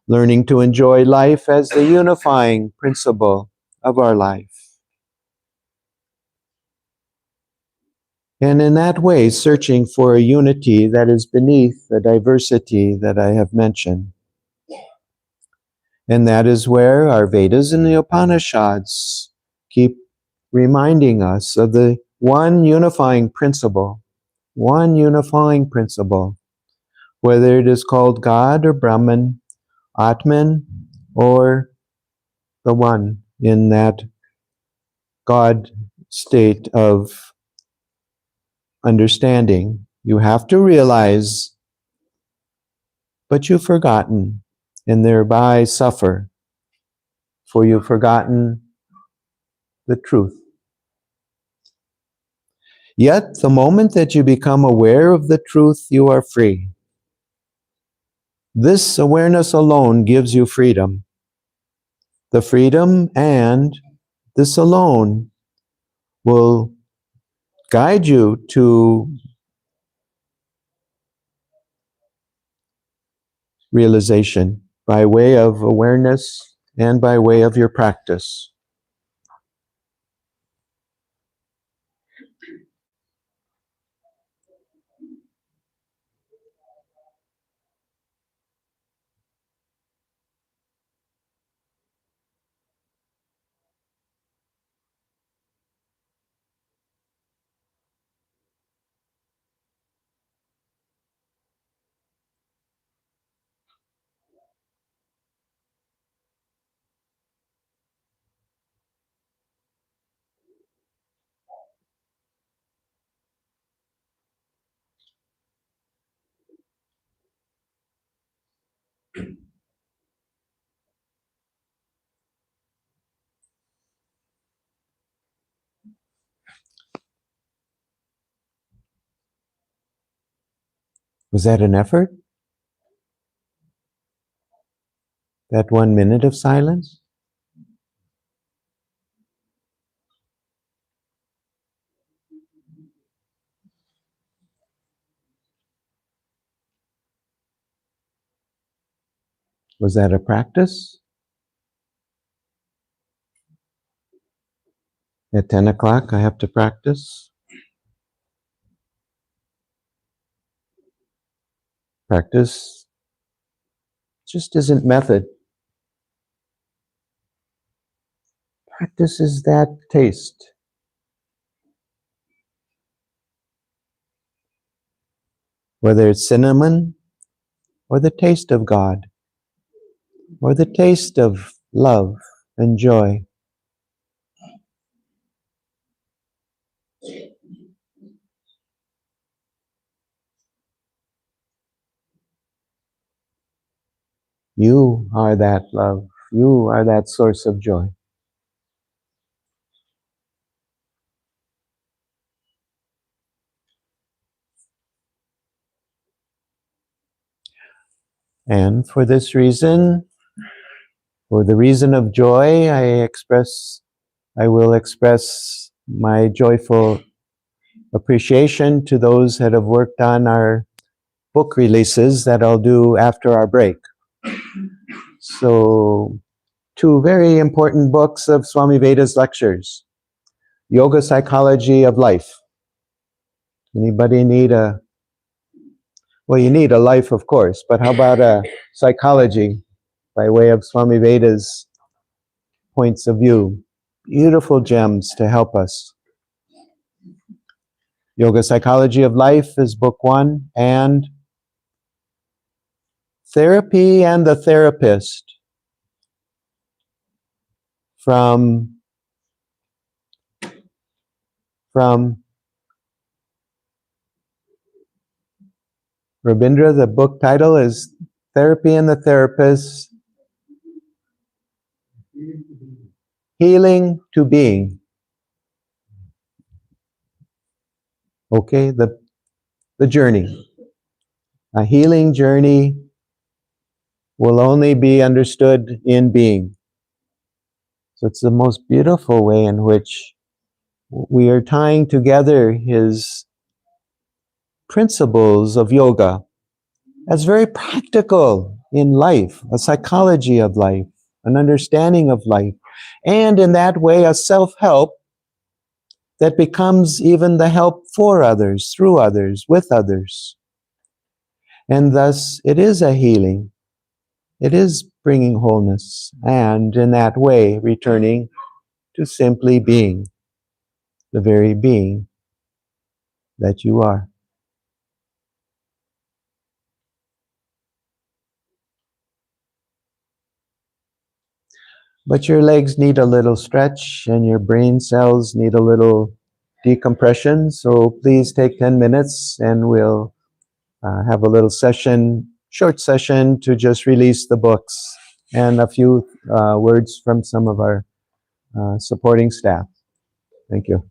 to enjoy life as the unifying principle of our life. And in that way, searching for a unity that is beneath the diversity that I have mentioned. And that is where our Vedas and the Upanishads keep reminding us of the one unifying principle, whether it is called God or Brahman, Atman, or the one in that God state of understanding. You have to realize, but you've forgotten, and thereby suffer, for you've forgotten the truth. Yet, the moment that you become aware of the truth, you are free. This awareness alone gives you freedom. The freedom and this alone will guide you to realization by way of awareness and by way of your practice. Was that an effort? That 1 minute of silence? Was that a practice? At 10 o'clock, I have to practice. Practice just isn't method. Practice is that taste. Whether it's cinnamon, or the taste of God, or the taste of love and joy. You are that love. You are that source of joy. And for this reason, for the reason of joy, I will express my joyful appreciation to those that have worked on our book releases that I'll do after our break. So, two very important books of Swami Veda's lectures. Yoga Psychology of Life. Anybody need well, you need a life, of course, but how about a psychology by way of Swami Veda's points of view? Beautiful gems to help us. Yoga Psychology of Life is book one, and Therapy and the Therapist from Rabindra. The book title is Therapy and the Therapist, Healing to Being. Okay, the journey. A healing journey will only be understood in being. So it's the most beautiful way in which we are tying together his principles of yoga as very practical in life, a psychology of life, an understanding of life, and in that way a self-help that becomes even the help for others, through others, with others. And thus it is a healing. It is bringing wholeness, and in that way returning to simply being, the very being that you are. But your legs need a little stretch and your brain cells need a little decompression. So please take 10 minutes and we'll have a little session, short session to just release the books and a few words from some of our supporting staff. Thank you.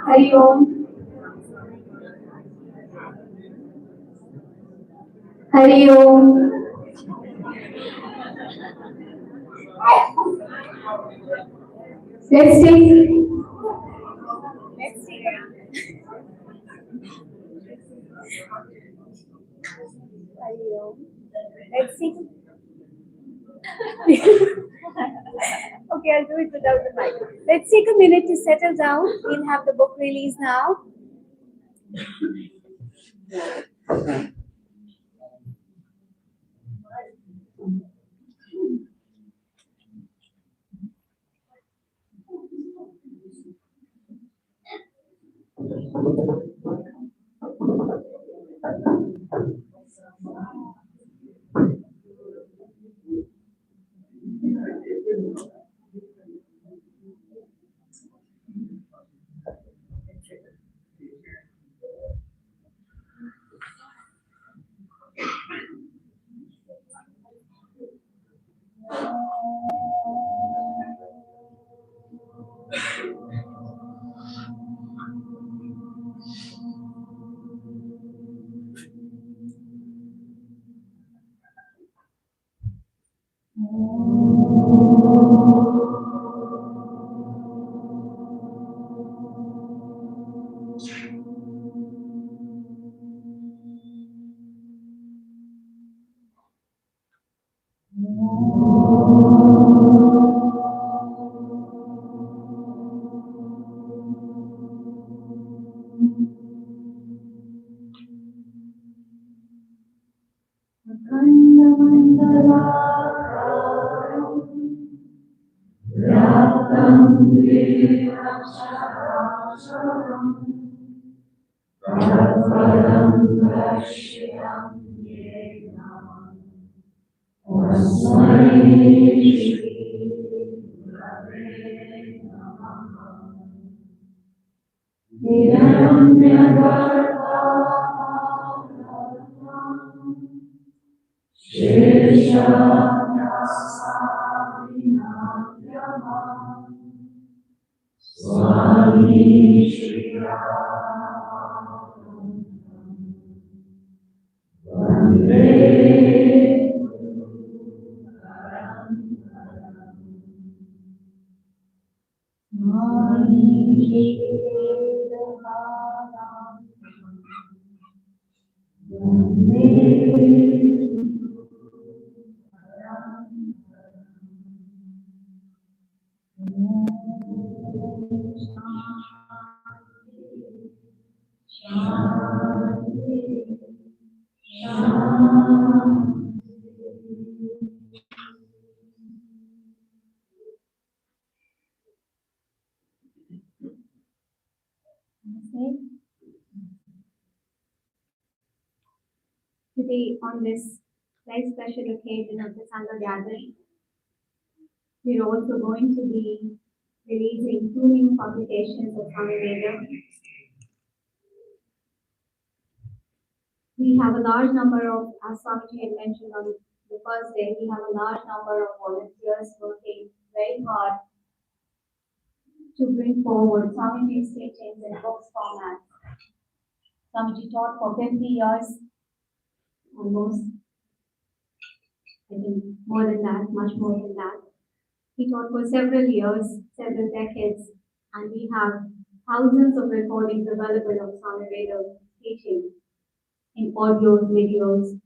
Hari Om. Hari Om. Let's sing. Let's sing. Okay, I'll do it without the mic. Let's take a minute to settle down. We'll have the book release now. Today, on this very special occasion of the Sangha gathering, we're also going to be releasing 2 new publications of Swami Veda. We have a large number of, as Swamiji had mentioned on the first day, we have a large number of volunteers working very hard to bring forward Swamiji's teachings in books format. Swamiji taught for 50 years, almost, I think more than that, much more than that. He taught for several years, several decades, and we have thousands of recordings available of Swami Veda teaching in audios, videos.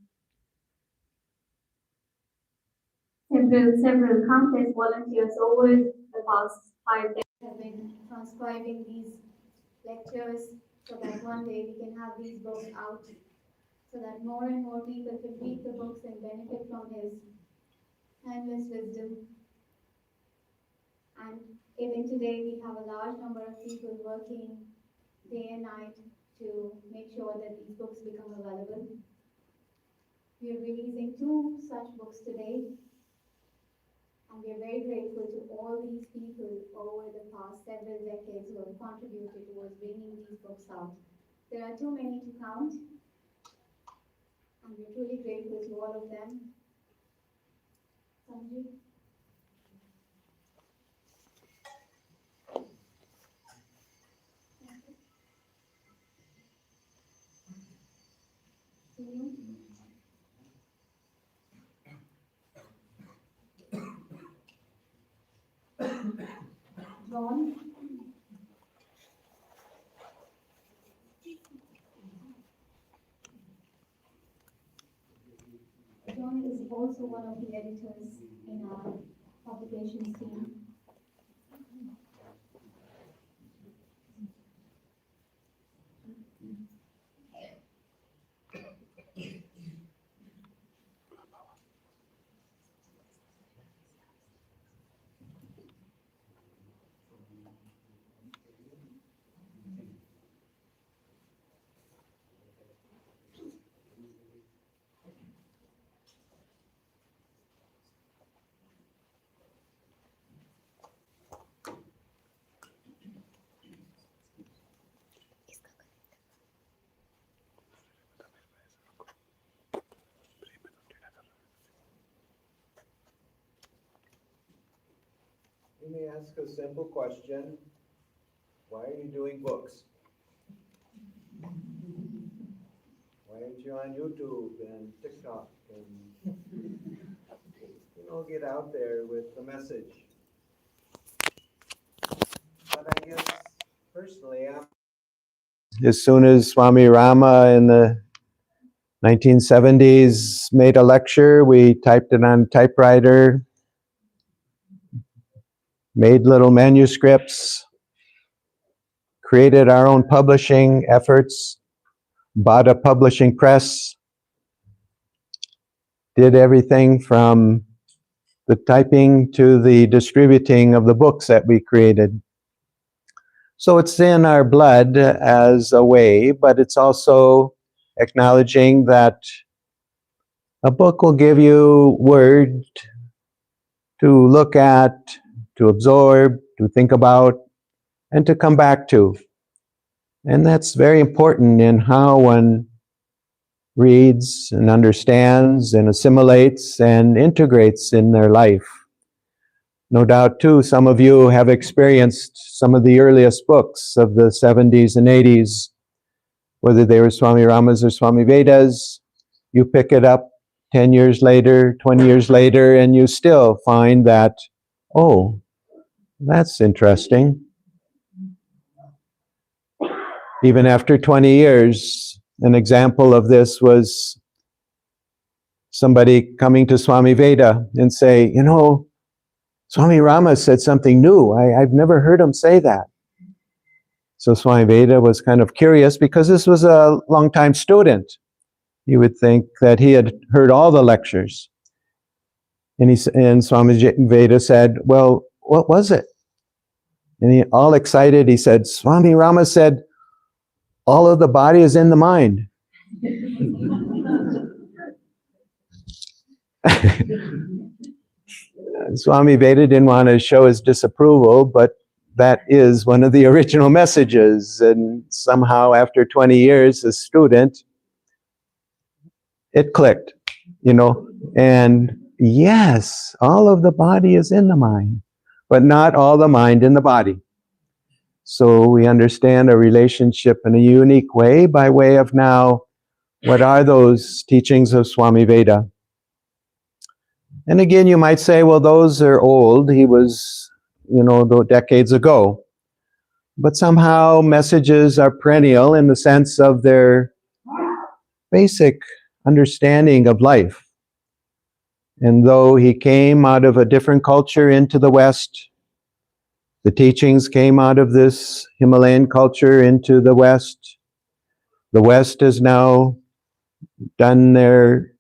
Several countless volunteers over the past 5 days have been transcribing these lectures so that one day we can have these books out, so that more and more people can read the books and benefit from his timeless wisdom. And even today, we have a large number of people working day and night to make sure that these books become available. We are releasing 2 such books today, and we are very grateful to all these people over the past several decades who have contributed towards bringing these books out. There are too many to count, and we're truly grateful to all of them. Sanjay? John? John is also one of the editors in our publications team. Let me ask a simple question. Why are you doing books? Why aren't you on YouTube and TikTok and, get out there with the message? But I guess, personally, as soon as Swami Rama in the 1970s made a lecture, we typed it on typewriter, made little manuscripts, created our own publishing efforts, bought a publishing press, did everything from the typing to the distributing of the books that we created. So it's in our blood as a way, but it's also acknowledging that a book will give you word to look at, to absorb, to think about, and to come back to. And that's very important in how one reads and understands and assimilates and integrates in their life. No doubt, too, some of you have experienced some of the earliest books of the 70s and 80s, whether they were Swami Rama's or Swami Veda's. You pick it up 10 years later, 20 years later, and you still find that, oh, that's interesting. Even after 20 years, an example of this was somebody coming to Swami Veda and say, Swami Rama said something new. I've never heard him say that. So Swami Veda was kind of curious because this was a long-time student. You would think that he had heard all the lectures. And Swami Veda said, well, what was it? And he, all excited, he said, Swami Rama said, all of the body is in the mind. Swami Veda didn't want to show his disapproval, but that is one of the original messages. And somehow after 20 years, as a student, it clicked, And yes, all of the body is in the mind, but not all the mind in the body. So we understand a relationship in a unique way by way of now, what are those teachings of Swami Veda? And again, you might say, well, those are old. He was, decades ago. But somehow messages are perennial in the sense of their basic understanding of life. And though he came out of a different culture into the West, the teachings came out of this Himalayan culture into the West. The West has now done their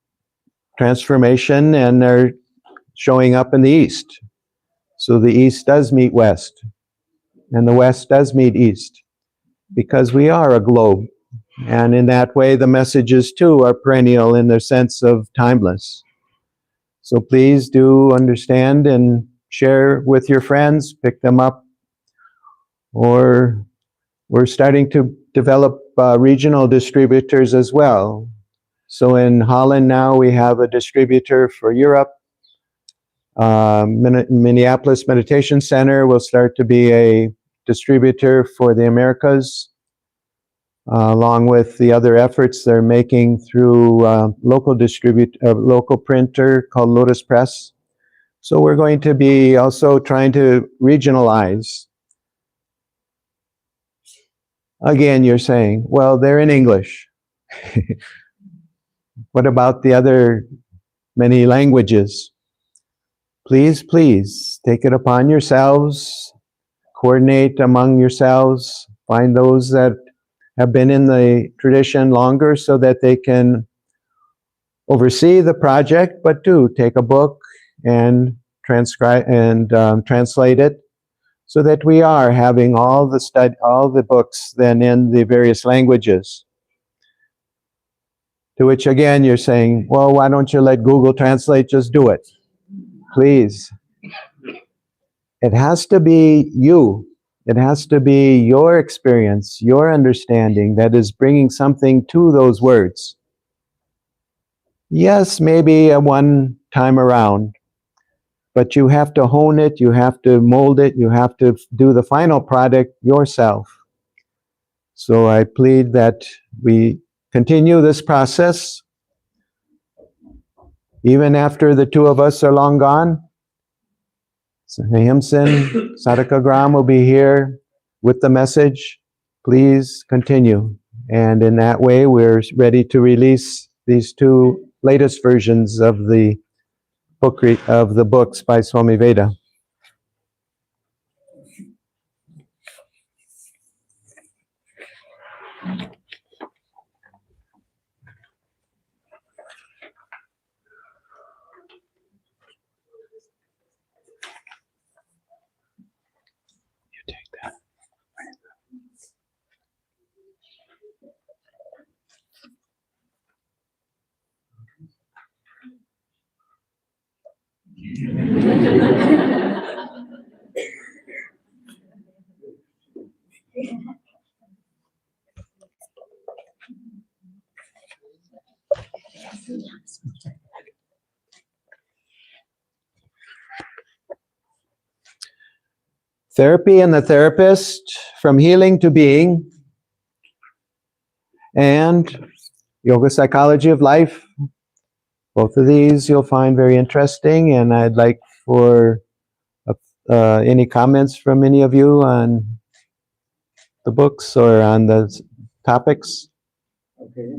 transformation and they're showing up in the East. So the East does meet West, and the West does meet East, because we are a globe. And in that way, the messages too are perennial in their sense of timeless. So please do understand and share with your friends, pick them up, or we're starting to develop regional distributors as well. So in Holland now we have a distributor for Europe. Minneapolis Meditation Center will start to be a distributor for the Americas, along with the other efforts they're making through local printer called Lotus Press. So we're going to be also trying to regionalize. Again, you're saying, well, they're in English. What about the other many languages? Please, please, take it upon yourselves, coordinate among yourselves, find those that have been in the tradition longer so that they can oversee the project, but do take a book and transcribe and translate it, so that we are having all the books then in the various languages. To which again you're saying, well, why don't you let Google Translate just do it? Please. It has to be you. It has to be your experience, your understanding that is bringing something to those words. Yes, maybe a one time around, but you have to hone it, you have to mold it, you have to do the final product yourself. So I plead that we continue this process even after the two of us are long gone. So AHYMSIN, Sadhakagram will be here with the message. Please continue. And in that way, we're ready to release these two latest versions of the books by Swami Veda. You take that. Therapy and the therapist, from healing to being, and yoga psychology of life. Both of these you'll find very interesting, and I'd like for any comments from any of you on the books or on the topics. Okay.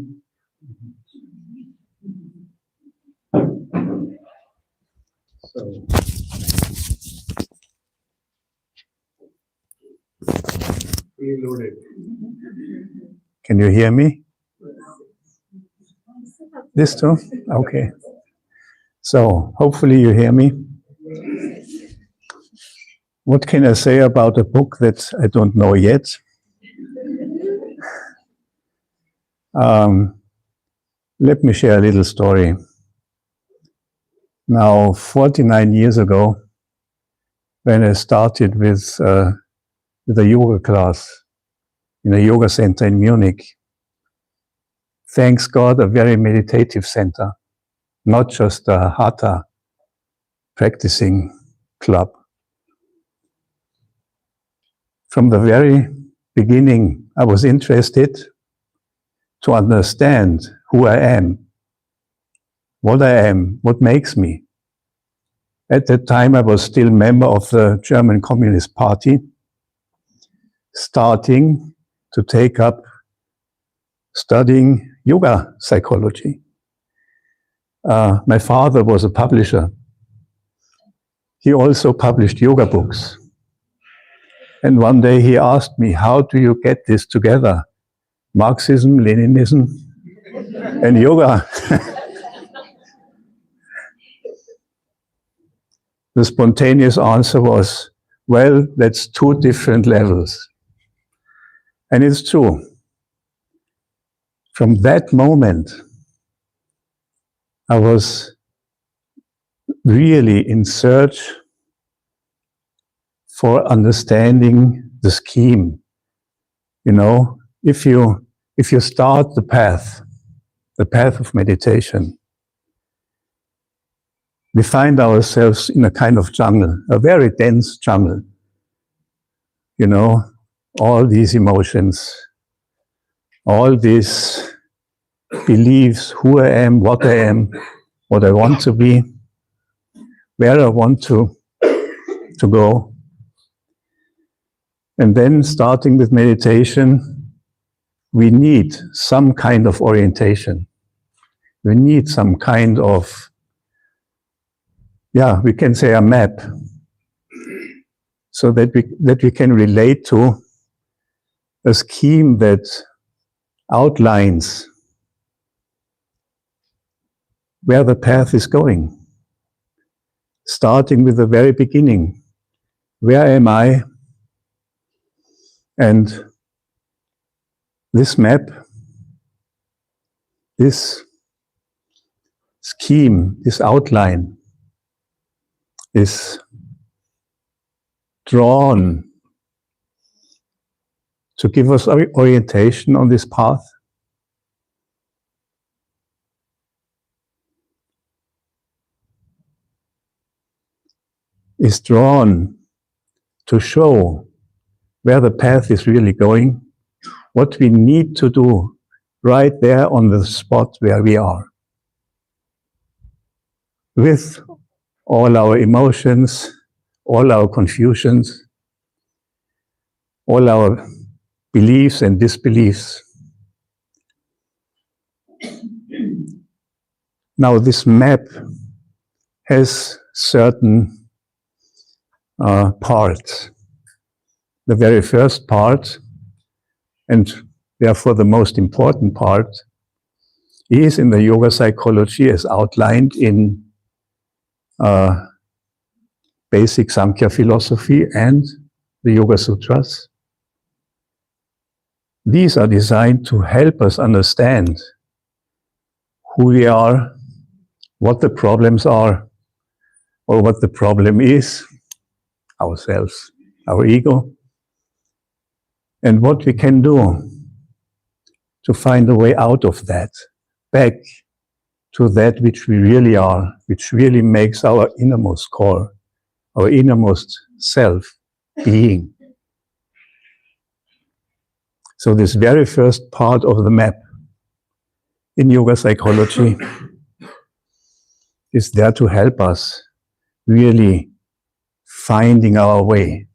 So, reloaded. Can you hear me? This too? Okay. So, hopefully you hear me. What can I say about a book that I don't know yet? Let me share a little story. Now, 49 years ago, when I started with a yoga class in a yoga center in Munich, thanks God, a very meditative center, not just a hatha practicing club. From the very beginning, I was interested to understand who I am, what makes me. At that time, I was still member of the German Communist Party, starting to take up studying yoga psychology. My father was a publisher. He also published yoga books. And one day he asked me, how do you get this together? Marxism, Leninism, and yoga. the spontaneous answer was, well, that's two different levels. And it's true. From that moment, I was really in search for understanding the scheme. You know, if you start the path of meditation, we find ourselves in a kind of jungle, a very dense jungle. You know, all these emotions, all these beliefs, who I am, what I want to be, where I want to go. And then starting with meditation, we need some kind of orientation. We need some kind of, we can say a map, so that we can relate to a scheme that outlines where the path is going. Starting with the very beginning. Where am I? And this map, this scheme, this outline is drawn to give us orientation on this path. Is drawn to show where the path is really going, what we need to do right there on the spot where we are. With all our emotions, all our confusions, all our beliefs and disbeliefs. Now this map has certain parts. The very first part, and therefore the most important part, is in the yoga psychology as outlined in basic Sankhya philosophy and the Yoga Sutras. These are designed to help us understand who we are, what the problems are, or what the problem is, ourselves, our ego, and what we can do to find a way out of that, back to that which we really are, which really makes our innermost core, our innermost self being. So this very first part of the map in yoga psychology is there to help us really finding our way.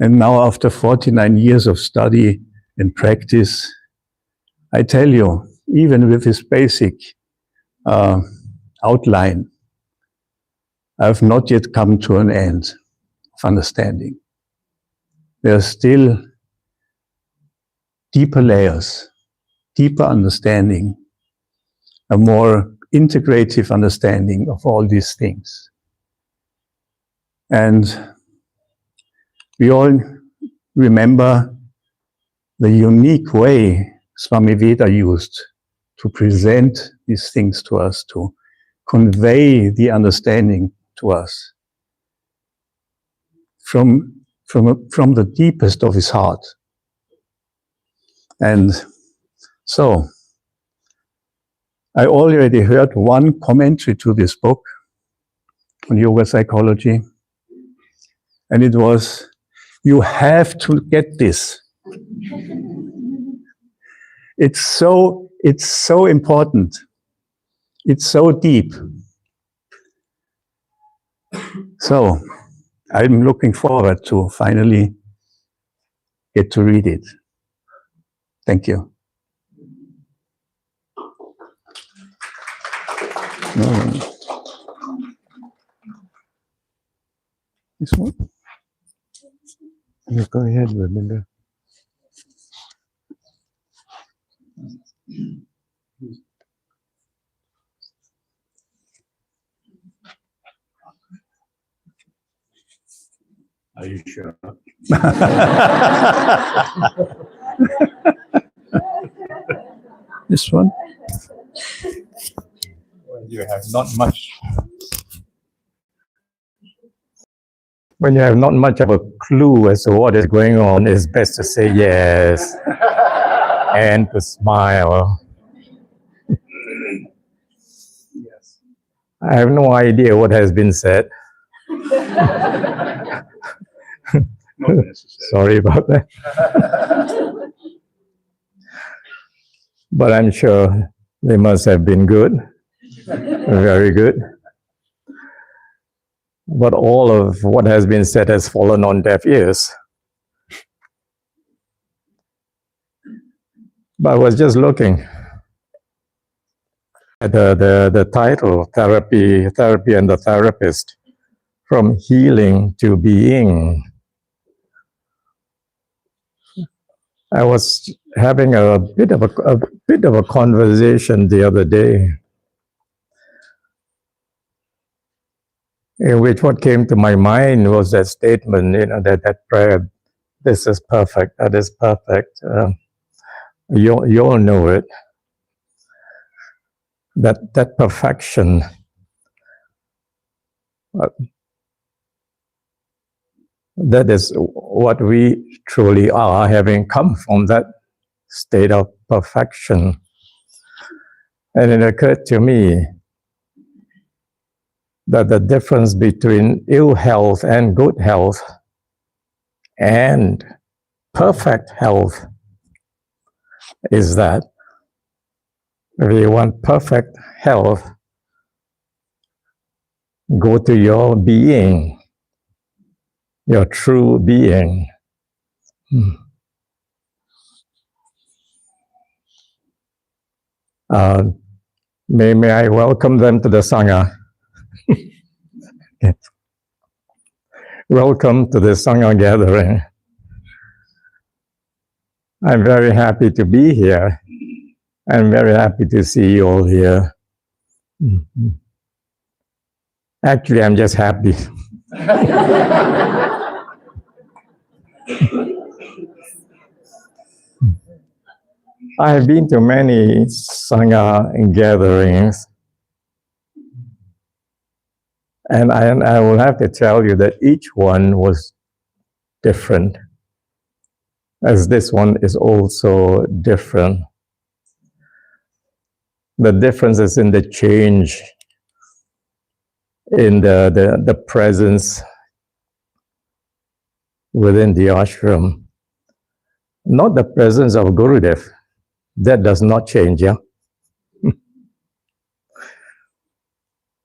And now after 49 years of study and practice, I tell you, even with this basic outline, I have not yet come to an end of understanding. There are still deeper layers, deeper understanding, a more integrative understanding of all these things. And we all remember the unique way Swami Veda used to present these things to us, to convey the understanding to us from the deepest of his heart. And so, I already heard one commentary to this book on yoga psychology, and it was, you have to get this. It's so important. It's so deep. So, I'm looking forward to finally get to read it. Thank you. No. This one? Yeah, go ahead, Rabindra. Are you sure? This one? When you have not much. When you have not much of a clue as to what is going on, it's best to say yes and to smile. Yes. I have no idea what has been said. Sorry about that. But I'm sure they must have been good, very good. But all of what has been said has fallen on deaf ears. But I was just looking at the title, Therapy and the Therapist, from healing to being. I was having a bit of a conversation the other day, in which what came to my mind was that statement, that prayer, this is perfect, that is perfect. You all know it. That perfection, that is what we truly are, having come from that state of perfection. And it occurred to me that the difference between ill health and good health and perfect health is that if you want perfect health, go to your being, your true being. May I welcome them to the Sangha. Welcome to the Sangha gathering. I'm very happy to be here. I'm very happy to see you all here. Actually, I'm just happy. I have been to many Sangha gatherings, and I will have to tell you that each one was different, as this one is also different. The difference is in the change in the presence within the ashram. Not the presence of Gurudev. That does not change, yeah?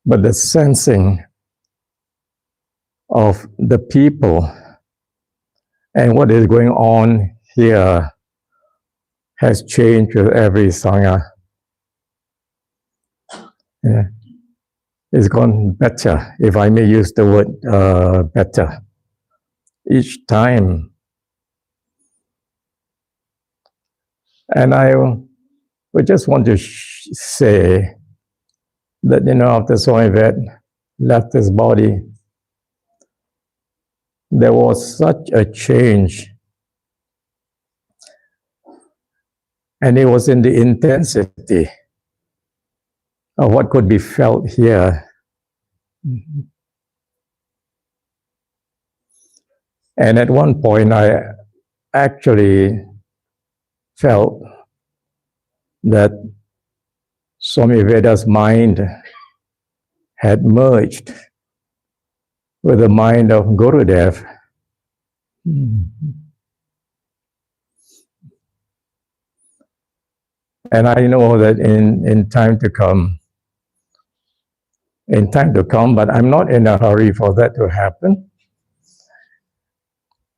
But the sensing of the people and what is going on here has changed with every Sangha. Yeah. It's gone better, if I may use the word better, each time. And I would just want to say that, after Swami Veda left his body, there was such a change. And it was in the intensity of what could be felt here. And at one point, I actually felt that Swami Veda's mind had merged with the mind of Gurudev. And I know that in time to come, but I'm not in a hurry for that to happen.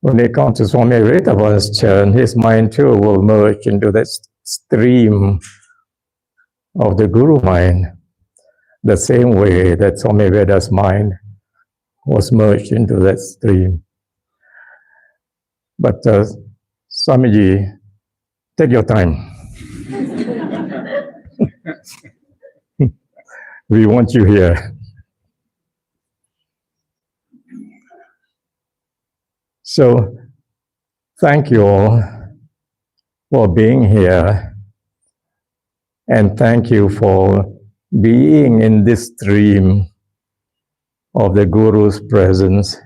When it comes to Swami Ritavan's turn, his mind too will merge into that stream of the Guru mind, the same way that Swami Veda's mind was merged into that stream. But Swamiji, take your time. We want you here. So thank you all for being here, and thank you for being in this stream of the Guru's presence.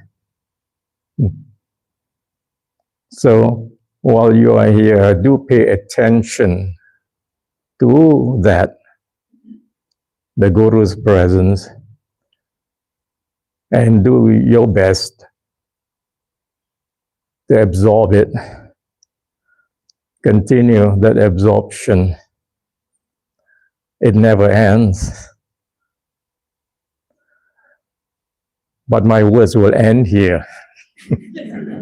So while you are here, do pay attention to that, the Guru's presence, and do your best to absorb it. Continue that absorption. It never ends. But my words will end here.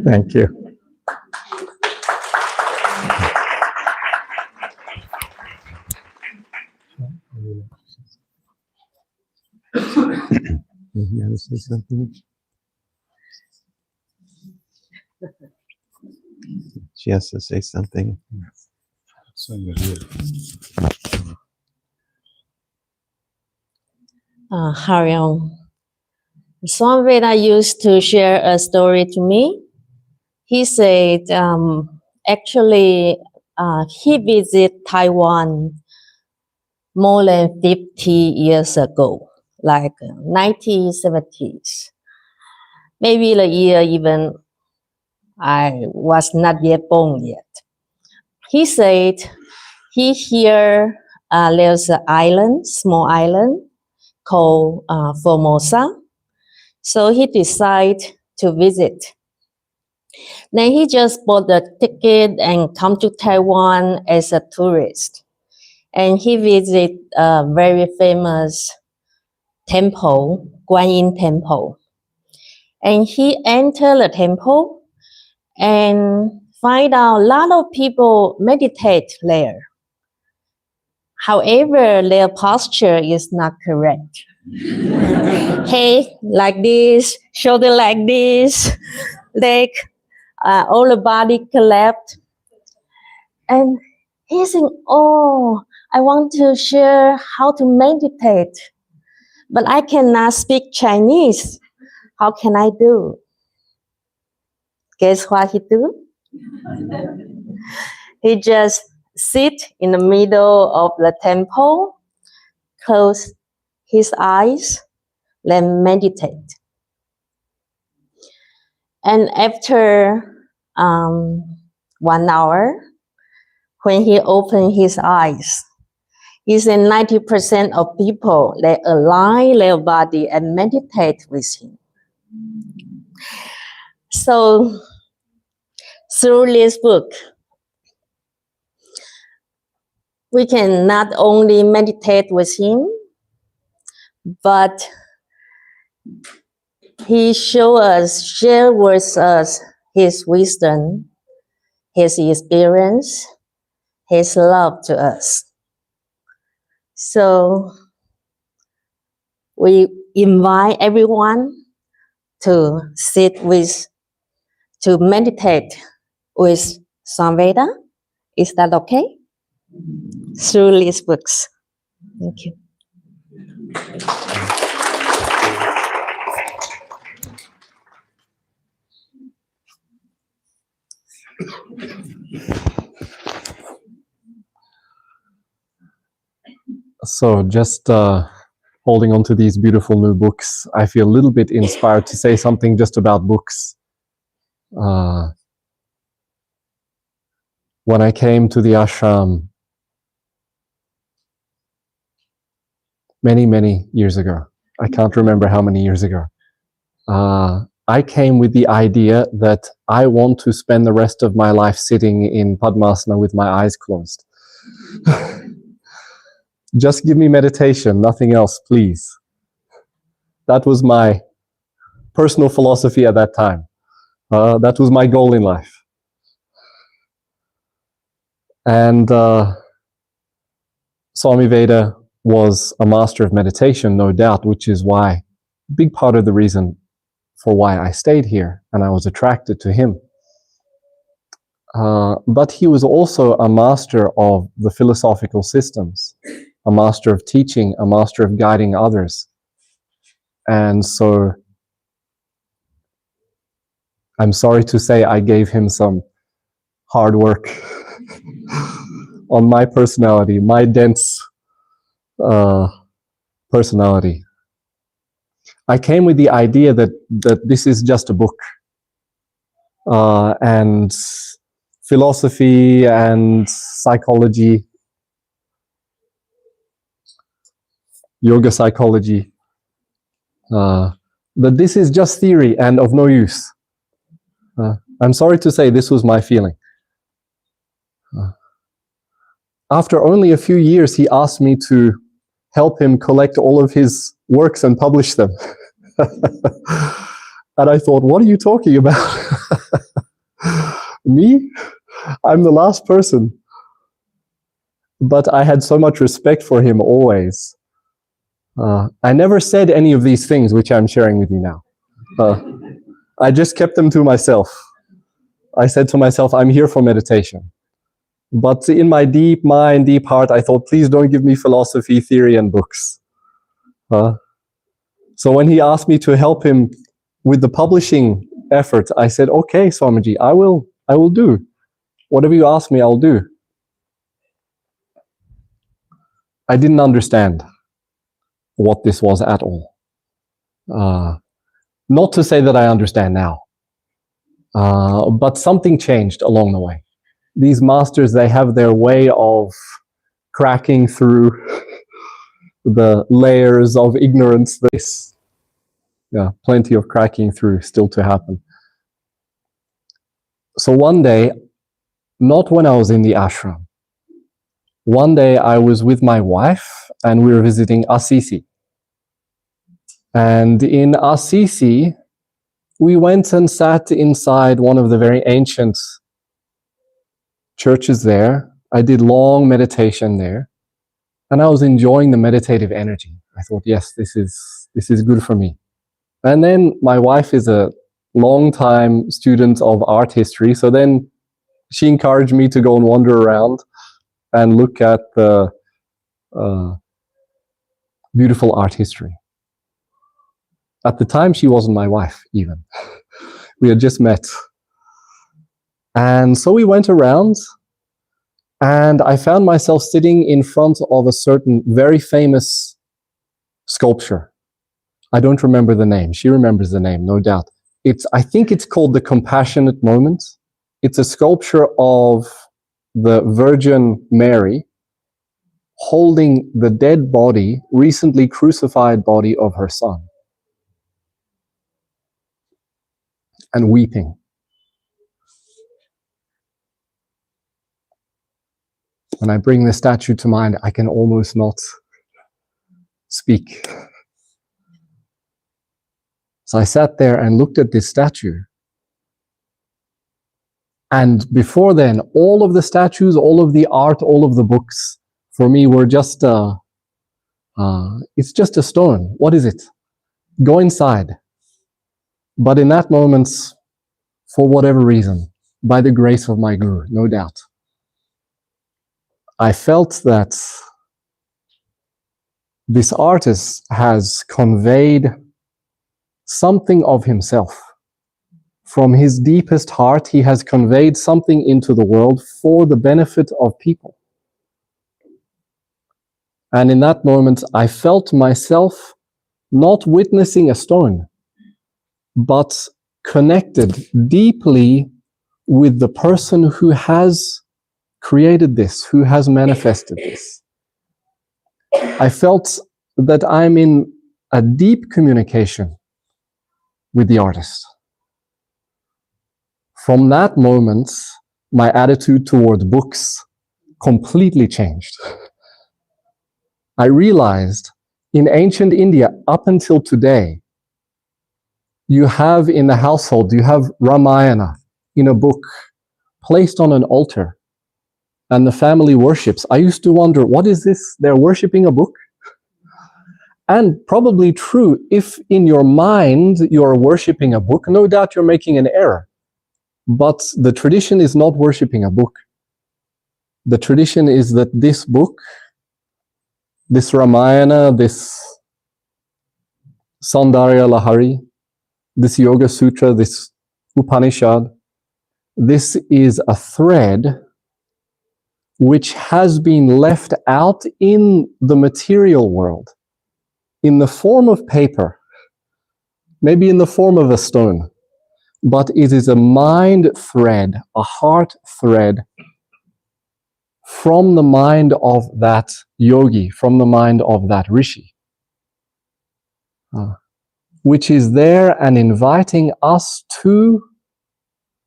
Thank you. You want to say something? She has to say something. Harion. Swami Veda used to share a story to me. He said, actually, he visited Taiwan more than 50 years ago, like 1970s. Maybe the year even I was not yet born yet. He said he hear there's an island, small island called Formosa. So he decided to visit. Then he just bought the ticket and come to Taiwan as a tourist. And he visited a very famous temple, Guan Yin Temple. And he entered the temple and find out a lot of people meditate there. However, their posture is not correct. Head like this, shoulder like this, leg, all the body collapsed. And he said, oh, I want to share how to meditate, but I cannot speak Chinese. How can I do? Guess what he do? He just sit in the middle of the temple, close his eyes, then meditate. And after 1 hour, when he opened his eyes, he said 90% of people, they align their body and meditate with him. So through this book, we can not only meditate with him, but he share with us his wisdom, his experience, his love to us. So we invite everyone to to meditate with Swami Veda. Is that okay? Through these books. Thank you. So just holding on to these beautiful new books, I feel a little bit inspired to say something just about books. When I came to the ashram many years ago, I can't remember how many years ago, I came with the idea that I want to spend the rest of my life sitting in Padmasana with my eyes closed. Just give me meditation, nothing else, please. That was my personal philosophy at that time. That was my goal in life. And Swami Veda was a master of meditation, no doubt, which is why, a big part of the reason for why I stayed here and I was attracted to him. But he was also a master of the philosophical systems, a master of teaching, a master of guiding others. And so I'm sorry to say I gave him some hard work on my personality, my dense personality. I came with the idea that this is just a book, and philosophy and psychology, yoga psychology, that this is just theory and of no use. I'm sorry to say this was my feeling. After only a few years, he asked me to help him collect all of his works and publish them. And I thought, what are you talking about? Me? I'm the last person. But I had so much respect for him always. I never said any of these things which I'm sharing with you now. I just kept them to myself. I said to myself, I'm here for meditation. But in my deep mind, deep heart, I thought, please don't give me philosophy, theory, and books. So when he asked me to help him with the publishing effort, I said, okay, Swamiji, I will do. Whatever you ask me, I'll do. I didn't understand what this was at all. Not to say that I understand now, but something changed along the way. These masters, they have their way of cracking through the layers of ignorance. Plenty of cracking through still to happen. So one day, not when I was in the ashram, one day I was with my wife and we were visiting Assisi. And in Assisi, we went and sat inside one of the very ancient churches there. I did long meditation there, and I was enjoying the meditative energy. I thought, yes, this is good for me. And then my wife is a long-time student of art history, so then she encouraged me to go and wander around and look at the beautiful art history. At the time, she wasn't my wife, even. We had just met. And so we went around, and I found myself sitting in front of a certain very famous sculpture. I don't remember the name. She remembers the name, no doubt. I think it's called the Compassionate Moment. It's a sculpture of the Virgin Mary holding the dead body, recently crucified body of her son, and weeping. When I bring the statue to mind, I can almost not speak. So I sat there and looked at this statue. And before then, all of the statues, all of the art, all of the books, for me were just, it's just a stone. What is it? Go inside. But in that moment, for whatever reason, by the grace of my Guru, no doubt, I felt that this artist has conveyed something of himself. From his deepest heart, he has conveyed something into the world for the benefit of people. And in that moment, I felt myself not witnessing a stone, but connected deeply with the person who has created this, who has manifested this. I felt that I'm in a deep communication with the artist. From that moment, my attitude towards books completely changed. I realized in ancient India, up until today, you have in the household, you have Ramayana in a book placed on an altar, and the family worships. I used to wonder, what is this? They're worshipping a book? And probably true, if in your mind you're worshipping a book, no doubt you're making an error. But the tradition is not worshipping a book. The tradition is that this book, this Ramayana, this Saundarya Lahari, this Yoga Sutra, this Upanishad, this is a thread which has been left out in the material world in the form of paper, maybe in the form of a stone, but it is a mind thread, a heart thread from the mind of that yogi, from the mind of that rishi, which is there and inviting us to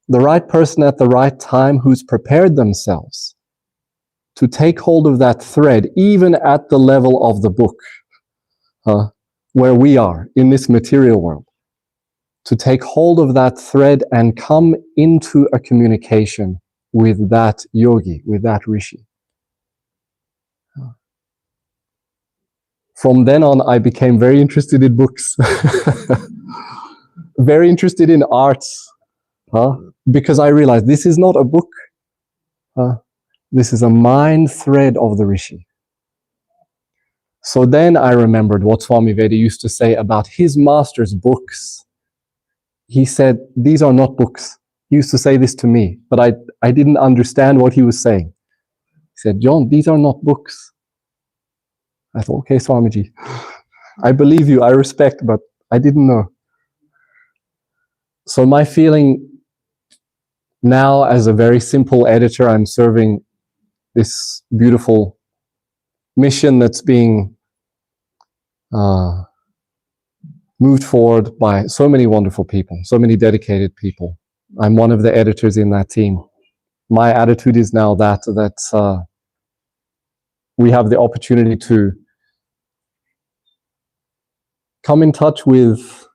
the right person at the right time who's prepared themselves to take hold of that thread, even at the level of the book, where we are in this material world, to take hold of that thread and come into a communication with that yogi, with that rishi. From then on, I became very interested in books, very interested in arts, because I realized this is not a book. This is a mind thread of the rishi. So then I remembered what Swami Veda used to say about his master's books. He said, these are not books. He used to say this to me, but I didn't understand what he was saying. He said, John, these are not books. I thought, okay, Swamiji, I believe you, I respect, but I didn't know. So my feeling now, as a very simple editor, I'm serving this beautiful mission that's being moved forward by so many wonderful people, so many dedicated people. I'm one of the editors in that team. My attitude is now that we have the opportunity to come in touch with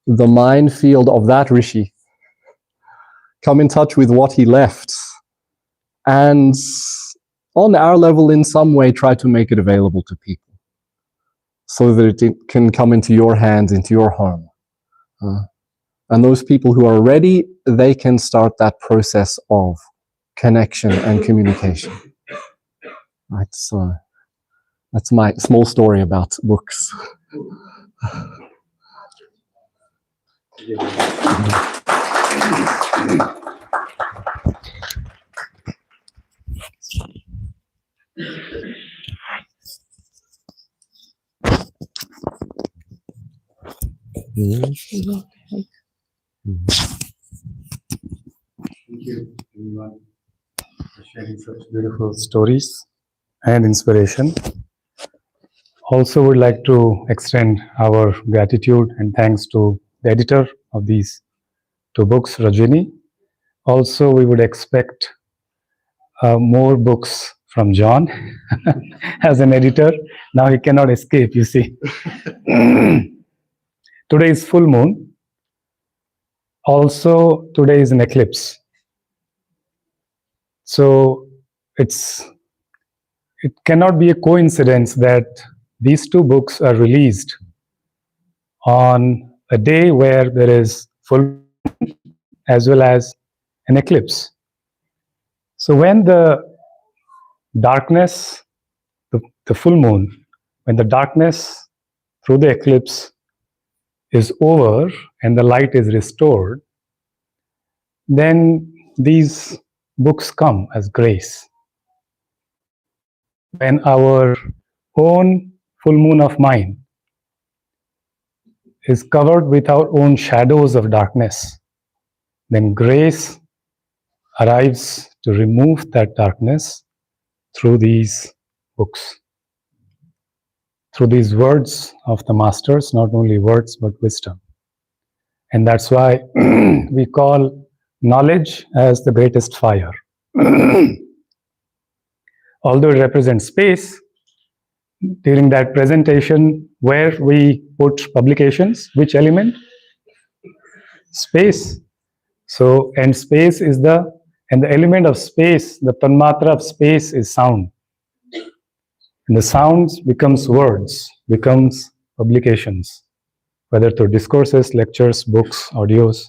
the mind field of that rishi, come in touch with what he left, and on our level, in some way, try to make it available to people so that it can come into your hands, into your home. And those people who are ready, they can start that process of connection and communication. That's my small story about books. Thank you, everyone, for sharing such beautiful stories and inspiration. Also, would like to extend our gratitude and thanks to the editor of these two books, Rajini. Also, we would expect more books from John as an editor. Now he cannot escape, you see. Today is full moon. Also, today is an eclipse. So it cannot be a coincidence that these two books are released on a day where there is full moon as well as an eclipse. So when the darkness, the full moon, when the darkness through the eclipse is over and the light is restored, then these books come as grace. When our own full moon of mind is covered with our own shadows of darkness, then grace arrives to remove that darkness through these books, through these words of the masters, not only words but wisdom. And that's why we call knowledge as the greatest fire. Although it represents space, during that presentation where we put publications, which element? Space. So, and space is the element of space, the tanmatra of space is sound. And the sounds becomes words, becomes publications, whether through discourses, lectures, books, audios.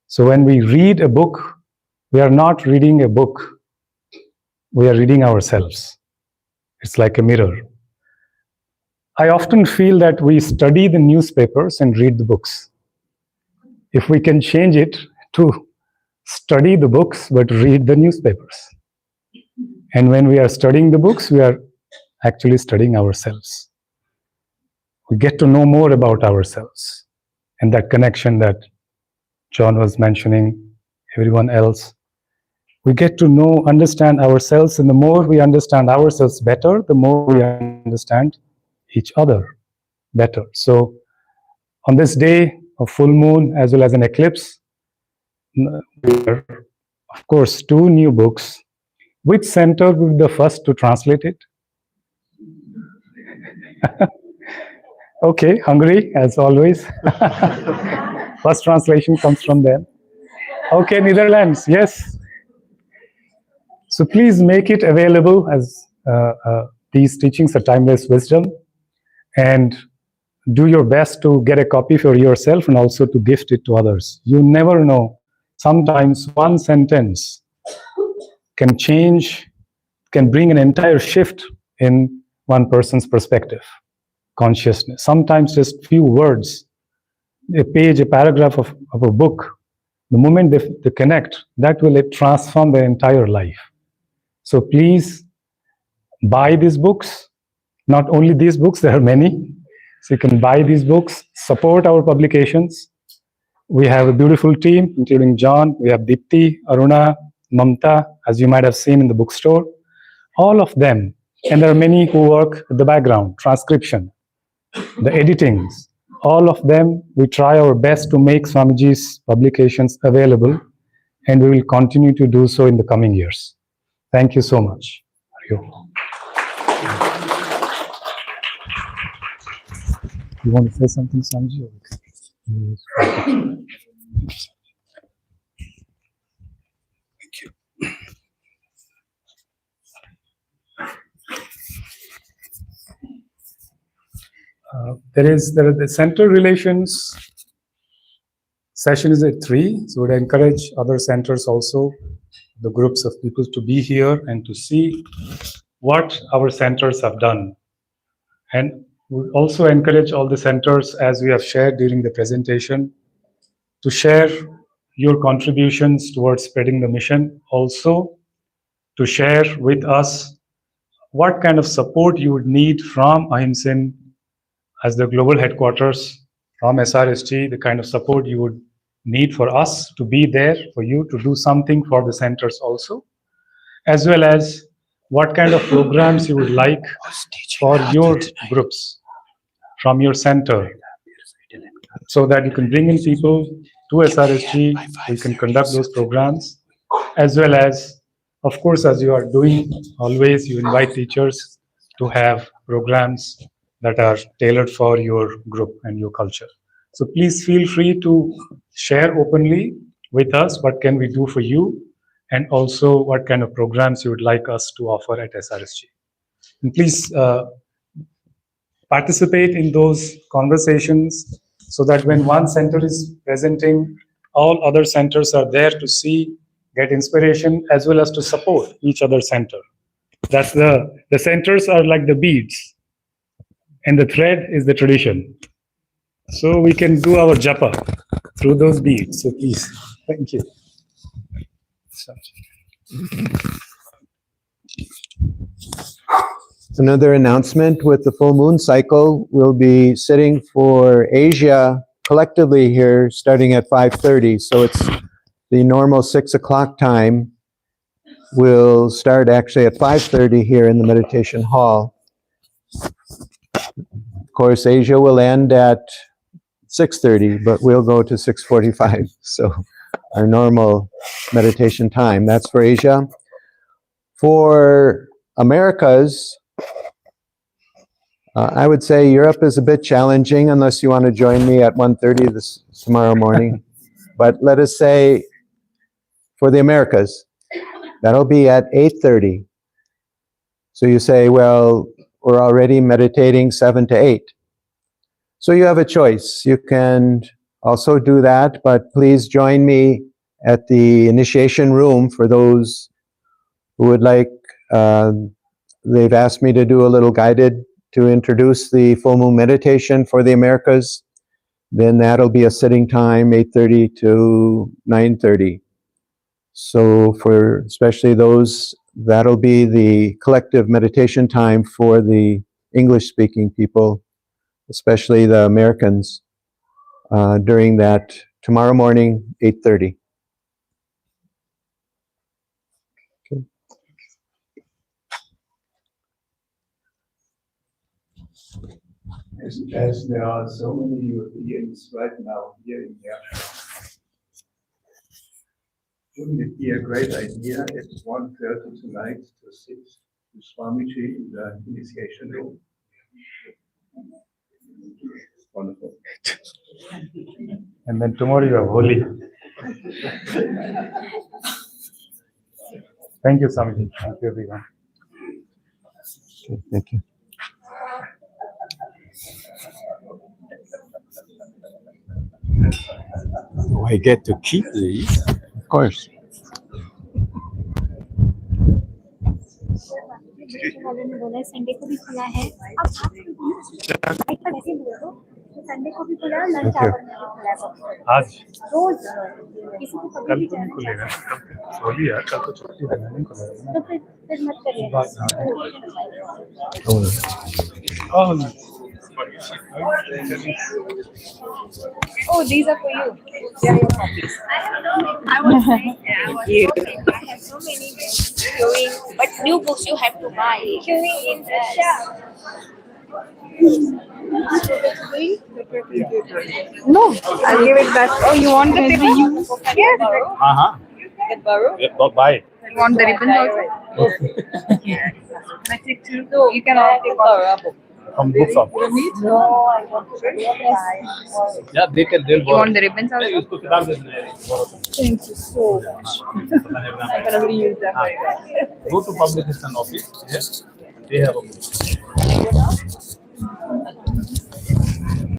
So when we read a book, we are not reading a book, we are reading ourselves. It's like a mirror. I often feel that we study the newspapers and read the books. if we can change it to study the books but read the newspapers. And when we are studying the books, we are actually studying ourselves. We get to know more about ourselves, and that connection that John was mentioning, everyone else. We get to know, understand ourselves, and the more we understand ourselves better, the more we understand each other better. So on this day of full moon as well as an eclipse, we are, of course, 2 new books. Which center will be the first to translate it? Okay, Hungary, as always. First translation comes from them. Okay, Netherlands, yes. So please make it available, as these teachings are timeless wisdom, and do your best to get a copy for yourself and also to gift it to others. You never know. Sometimes one sentence can change, can bring an entire shift in one person's perspective, consciousness. Sometimes just few words, a page, a paragraph of a book, the moment they connect, that will transform their entire life. So please buy these books. Not only these books, there are many. So you can buy these books, support our publications. We have a beautiful team, including John. We have Dipti, Aruna, Mamta, as you might have seen in the bookstore. All of them. And there are many who work at the background, transcription, the editings. All of them, we try our best to make Swamiji's publications available, and we will continue to do so in the coming years. Thank you so much. You want to say something, Swamiji? Thank you. There are the center relations session is at 3, so I would encourage other centers also, the groups of people, to be here and to see what our centers have done. And we would also encourage all the centers, as we have shared during the presentation, to share your contributions towards spreading the mission, also to share with us what kind of support you would need from AHYMSIN as the global headquarters, from SRSG, the kind of support you would need for us to be there, for you to do something for the centers also, as well as what kind of programs you would like for your groups from your center, so that you can bring in people to SRSG, we can conduct those programs, as well as, of course, as you are doing always, you invite teachers to have programs that are tailored for your group and your culture. So please feel free to share openly with us what can we do for you, and also what kind of programs you would like us to offer at SRSG. And please participate in those conversations, so that when one center is presenting, all other centers are there to see, get inspiration, as well as to support each other center. That's the centers are like the beads, and the thread is the tradition. So we can do our japa through those beads. So please, thank you. Another announcement: with the full moon cycle, we'll be sitting for Asia collectively here starting at 5:30. So it's the normal 6 o'clock time. We'll start actually at 5:30 here in the meditation hall. Of course, Asia will end at 6:30, but we'll go to 6:45. So our normal meditation time, that's for Asia. For Americas, I would say Europe is a bit challenging unless you want to join me at 1:30 tomorrow morning. But let us say for the Americas, that'll be at 8:30. So you say, well, we're already meditating 7 to 8. So you have a choice. You can also do that, but please join me at the initiation room for those who would like. They've asked me to do a little guided to introduce the full moon meditation for the Americas. then that'll be a sitting time, 8:30 to 9:30. So for especially those, that'll be the collective meditation time for the English-speaking people, especially the Americans, during that tomorrow morning, 8:30. As there are so many Europeans right now here in Russia, wouldn't it be a great idea at 1:30 tonight to sit with Swamiji in the initiation room? Wonderful. And then tomorrow you are holy. Thank you, Swamiji. Thank you, everyone. Okay, thank you. Do I get to keep these? Of course. वाले ने बोला Sunday को भी खुला है अब आप वैसे बोल दो संडे को भी खुला है लंच आवर में भी खुला है आज रोज किसी को कल कभी भी तो नहीं जाना खुलेगा, होली है, कल तो छुट्टी है, नहीं खुलेगा। तो फिर मत करिए Oh, these are for you. They are your copies. I was saying, I have so many books queuing, but new books you have to buy. Queuing in the shelf. No, I'll give it back. Oh, you want the paper use? Uh-huh. Get borrow? Yeah, bye. You want the ribbon also? Can I take two? No, you can all take one. From book shop. No, I want to buy. Yeah, they'll You borrow. want the ribbons also? उसको किताब दे देना है, borrow. Thank you so much. I'm gonna reuse that for you guys. Go to publication office. Yes, they have a book.